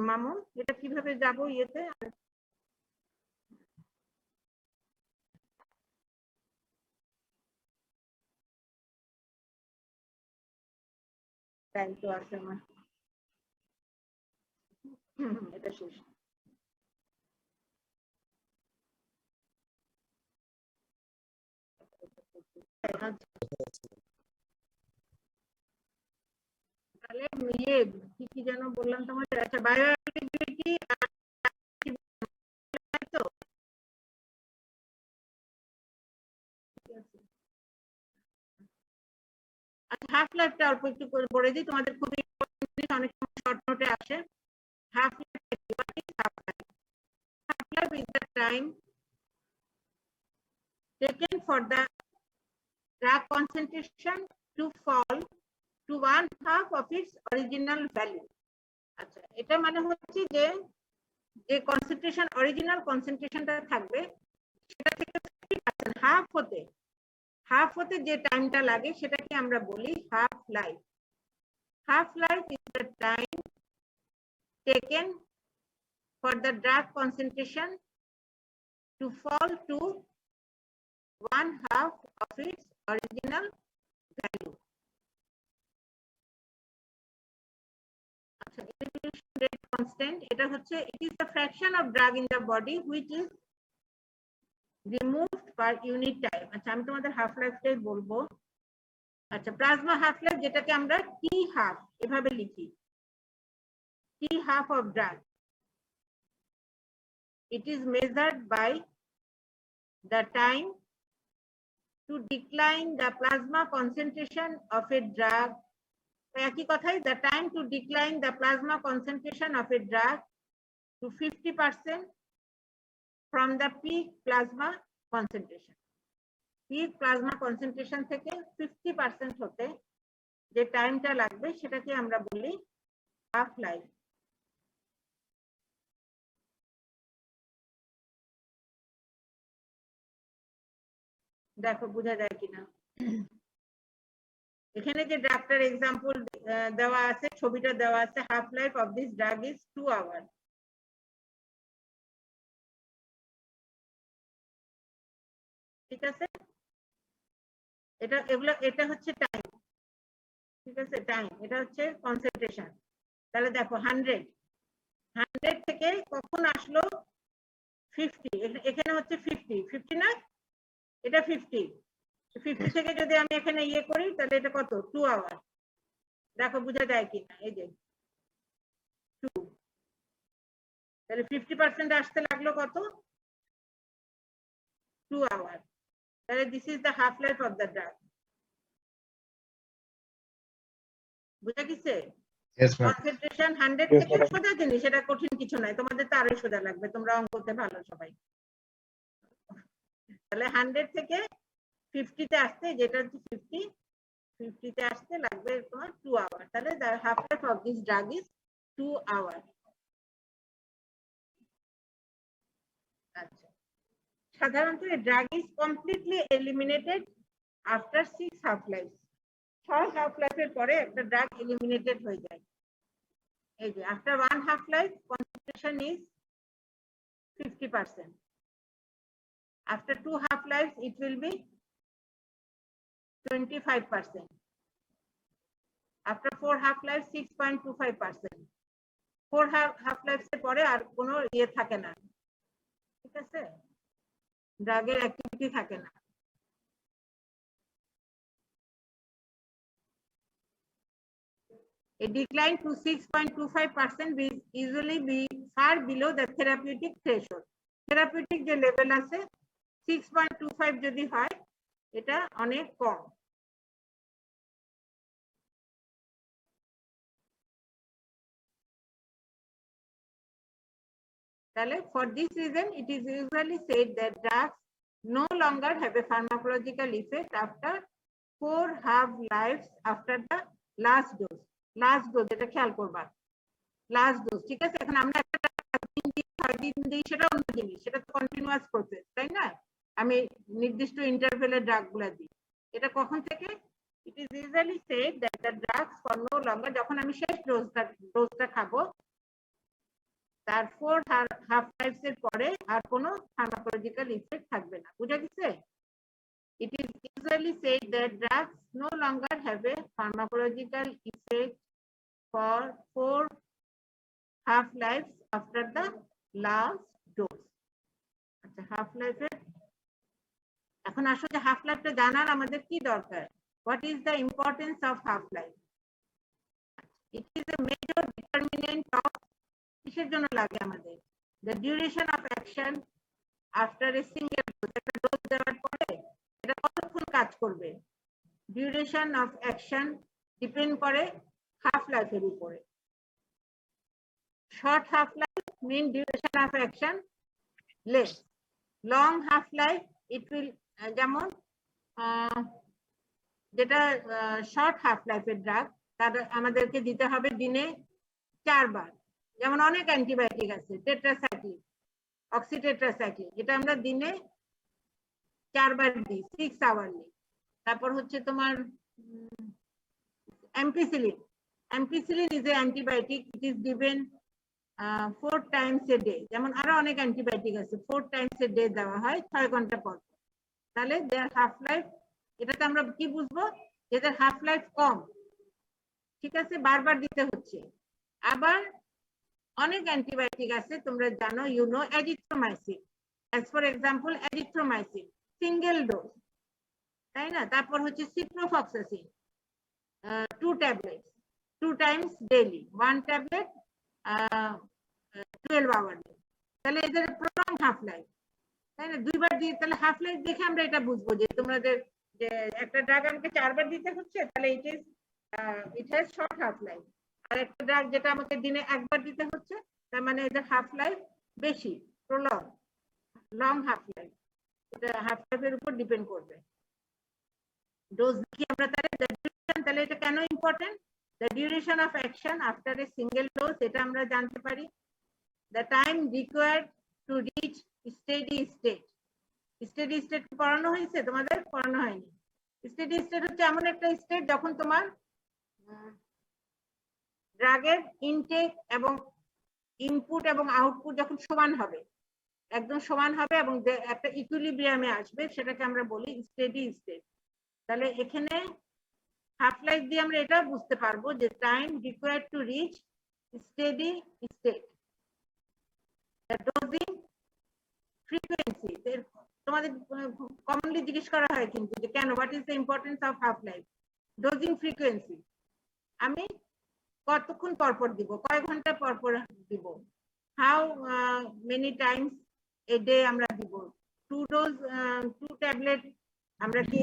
মামুন, এটা কিভাবে যাবো ইয়েতে? টাইম তো আছে আমার, এটা শেষ। তাহলে ইয়ে কি কি যেন বললাম তোমাদের? আচ্ছা, বায়োঅ্যাক্টিভিটি তো আচ্ছা, হাফ লাইফটা অল্প একটু করে পড়ে দিই তোমাদের, খুবই অনেক সময় শর্ট নোটে আসে। Half life, what is half life? Half life is the time taken for the drug concentration to fall to 1/2 of its original value. আচ্ছা, এটা মানে হচ্ছে যে যে কনসেন্ট্রেশন অরিজিনাল কনসেন্ট্রেশনটা থাকবে সেটা থেকে 50% হাফ হতে যে টাইমটা লাগে সেটাকে আমরা বলি half life. Half life is the time taken for the drug concentration to fall to 1/2 of its original value. আচ্ছা, elimination rate constant এটা হচ্ছে it is the fraction of drug in the body which is removed per unit time. আচ্ছা, আমি তোমাদের half লাইফটাই বলবো। আচ্ছা, plasma half life যেটাকে আমরা টি হাফ এভাবে লিখি, t half of drug, it is measured by the time to decline the plasma concentration of a drug. একই কথাই, the time to decline the plasma concentration of a drug to 50% from the peak plasma concentration. Peak plasma concentration থেকে 50% হতে যে টাইমটা লাগবে সেটাকে আমরা বলি হাফ লাইফ। দেখো বোঝা যায় কিনা। এখানে যে ড্রাগটার এক্সাম্পল দেওয়া আছে, ছবিটা দেওয়া আছে, half life of this drug is 2 hours. ঠিক আছে, এটা হচ্ছে টাইম। ঠিক আছে, টাইম, এটা হচ্ছে কনসেন্ট্রেশন। তাহলে দেখো 100 থেকে কখন আসলো 50, এখানে হচ্ছে 50 না, এটা 50 থেকে যদি আমি এখানে ইয়ে করি তাহলে এটা কত 2 hours। দেখো বোঝা যায় কিনা, এই যে 2, তাহলে 50% আসতে লাগলো কত 2 hours। তাহলে this is the half life of the drug. বুঝা গেছে? কনসেন্ট্রেশন 100 থেকে, সোজা জিনিস, এটা কঠিন কিছু নাই, তোমাদের তো আরো সোজা লাগবে, তোমরা অঙ্কতে ভালো সবাই। তাহলে 100 থেকে 50-তে আসতে, যেটা হচ্ছে 50-তে আসতে লাগবে তোমার 2 hours। তাহলে the half life of this drug is 2 hours। আচ্ছা, সাধারণত এই drug is completely eliminated after 6 half life. 6 half লাইফের পরে একটা ড্রাগ এলিমিনেটেড হয়ে যায়। এই যে after 1 half life concentration is 50%। After 2 half lives, it will be 25%. After 4 half lives, 6.25%. 4 half lives এর পরে আর কোনো ইয়ে থাকে না। ঠিক আছে, ড্রাগের অ্যাক্টিভিটি থাকে না। A decline to 6.25% will usually be far below the therapeutic threshold. Therapeutic যে লেভেল আছে 6.25 যদি হয় এটা অনেক কম। তাহলে for this reason it is usually said that drugs no longer have a pharmacological effect after 4 half lives after the last dose. Last dose এটা খেয়াল করবা, লাস্ট ডোজ। ঠিক আছে, এখন আমরা একটা 6 দিন দিই, সেটা অন্য জিনিস, সেটা তো কন্টিনিউয়াস প্রসেস, তাই না? আমি নির্দিষ্ট ইন্টারভেলে ড্রাগগুলো দিই। এটা কখন থেকে? It is usually said that the drugs for no longer, যখন আমি শেষ ডোজটা খাবো তার 4 হাফ লাইফস এর পরে আর কোনো ফার্মাকোলজিক্যাল ইফেক্ট থাকবে না। বুঝা গেছে? It is usually said that drugs no longer have a pharmacological effect for 4 half lives after the last dose. আচ্ছা, হাফ লাইফের এখন আসলে হাফ লাইফটা জানার আমাদের কি দরকার? What is the importance of half life? It is a major determinant of কিসের জন্য লাগে আমাদের? The duration of action after a single dose. একটা ডোজ দেওয়ার পরে এটা কতক্ষণ কাজ করবে? ডিউরেশন অফ অ্যাকশন ডিপেন্ড করে হাফ লাইফের উপরে। Short half life mean duration of action less. Long half life it will যেমন যেটা শর্ট হাফ লাইফের ড্রাগ, তার আমাদেরকে দিতে হবে দিনে 4 বার। যেমন অনেক অ্যান্টিবায়োটিক আছে, টেট্রাসাইক্লিন, অক্সিটেট্রাসাইক্লিন, এটা আমরা দিনে 4 বার দিই 6 আওয়ারলি। তারপর হচ্ছে তোমার ampicillin. Ampicillin is an antibiotic. It is given 4 times a day. যেমন আরো অনেক অ্যান্টিবায়োটিক আছে, 4 times a day দেওয়া হয় 6 ঘন্টা পর। তাহলে দেয়ার হাফ লাইফ, এটাতে আমরা কি বুঝবো, এদের হাফ লাইফ কম, ঠিক আছে, বারবার দিতে হচ্ছে। আবার অনেক অ্যান্টিবায়োটিক আছে, তোমরা জানো, you know azithromycin, as for example azithromycin single dose, তাই না? তারপর হচ্ছে ciprofloxacin 2 tablets 2 times daily, 1 tablet 12 hourly। তাহলে এদের প্রলং হাফ লাইফ, তাই না? 2 বার দিয়ে, তাহলে হাফ লাইফ দেখে আমরা এটা বুঝবো যে তোমাদের যে একটা ড্রাগ আমাকে 4 বার দিতে হচ্ছে, তাহলে it has short half life. আর একটা ড্রাগ যেটা আমাকে দিনে 1 বার দিতে হচ্ছে, তার মানে এদের হাফ লাইফ বেশি, প্রলং, লং হাফ লাইফ। এটা হাফ লাইফের উপর ডিপেন্ড করবে। ডোজ কি আমরা তাহলে এটা কেন important? The duration of action after a single dose, এটা আমরা জানতে পারি। The time required to reach steady state. Steady state পড়ানো হয়েছে তোমাদের? পড়ানো হয়নি। Steady state হচ্ছে এমন একটা স্টেট যখন তোমার ড্রাগের ইনটেক এবং ইনপুট এবং আউটপুট যখন সমান হবে, একদম সমান হবে এবং একটা ইকুইলিব্রিয়ামে আসবে, সেটাকে আমরা বলি স্টেডি স্টেট। তাহলে এখানে হাফ লাইফ দিয়ে আমরা এটা বুঝতে পারবো যে time required to reach steady state. Dosing frequency তোমাদের কমনলি জিজ্ঞেস করা হয় কিন্তু, যে কেন, what is the importance of half life. Dosing frequency, আমি কতক্ষণ পর পর দিব, কয় ঘন্টা পর পর দিব, how many Times a day আমরা দিব, 2 ডোজ 2 ট্যাবলেট আমরা কি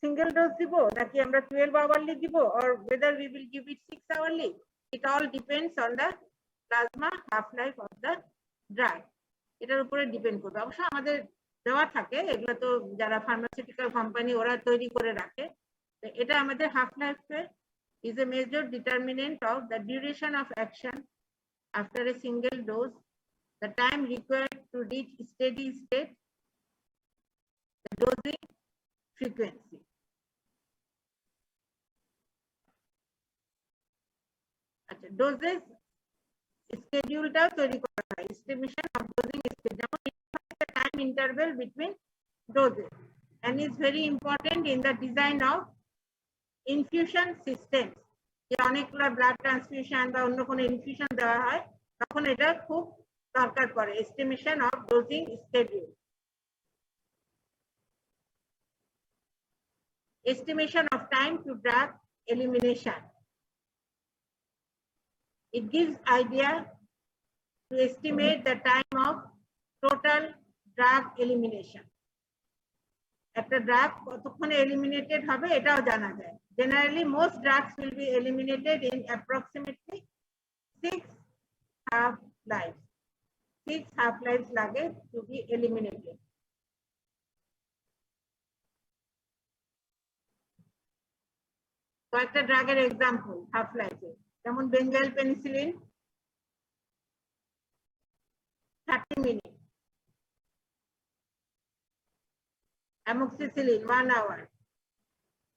single dose দিব নাকি আমরা 12 hourly দিব, or whether we will give it 6 hourly, it all depends on the plasma half life of the drug। এটার উপরে ডিপেন্ড করবে। অবশ্য আমাদের দেওয়া থাকে, এগুলো তো যারা ফার্মাসিউটিক্যাল কোম্পানি ওরা তৈরি করে রাখে। এটা আমাদের half life is a major determinant of the duration of action after a single dose, the time required to reach steady state, the dosing frequency। আচ্ছা, ডোজেস স্কেডিউলটাও তৈরি করা হয়, এস্টিমেশন অফ ডোজিং স্কেডিউল, যেমন time interval between doses, and is very important in the design of infusion systems। যে অনেকগুলো blood transfusion বা অন্য কোনো ইনফিউশন দেওয়া হয়, তখন এটা খুব দরকার পড়ে, estimation of dosing schedule. Estimation of time to drug elimination, it gives idea to estimate the time of total drug elimination। একটা ড্রাগ কতক্ষণে এলিমিনেটেড হবে এটাও জানা যায়। Generally most drugs will be eliminated in approximately 6 half lives। 6 half lives লাগে to be eliminated। কয়েকটা ড্রাগের example half লাইফে, যেমন benzyl penicillin 30 minute, amoxicillin 1 hour,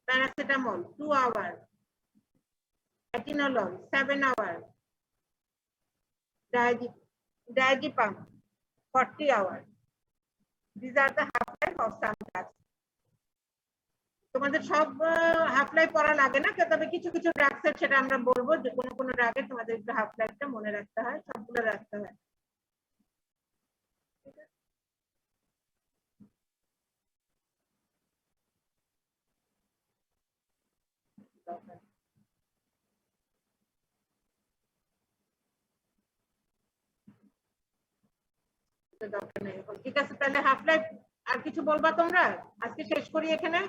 paracetamol 2 hours, অ্যাটিনোলল 7 hours, diazepam 40 hours। These are the half life of some drugs। তোমাদের সব half life পড়া লাগে না, তবে কিছু কিছু ড্রাগসের সেটা আমরা বলবো যে কোন কোন ড্রাগের তোমাদের একটু হাফ লাইফটা মনে রাখতে হয়, সবগুলো রাখতে হয়। ঠিক আছে, তাহলে হাফ লাইফ আর কিছু বলবা তোমরা? আজকে শেষ করি এখানে।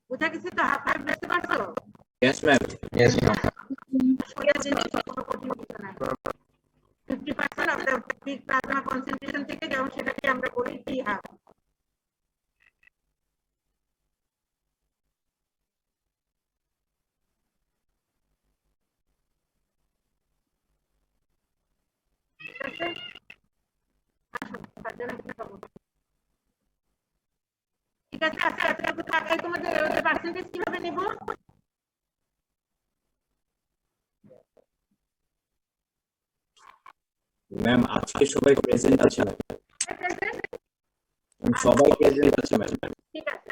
বুঝা গেছে তো? হাফ লাইফ বুঝতে পারছো? Yes, ma'am. Yes, ma'am. সোজা জিনিস, কোনো কঠিন কিছু নাই। 50% of the peak plasma concentration থেকে যেমন সেটাকে আমরা বলি টি হাফ। ঠিক আছে, আসুন, সার্জনের সাথে কথা বলবো। ঠিক আছে, আচ্ছা এতটুকু থাকে। তোমাদের পার্সেন্টেজ কিভাবে নেব? ম্যাম আজকে সবাই প্রেজেন্ট আছে ম্যাম, সবাই প্রেজেন্ট আছে ম্যাম। ঠিক আছে।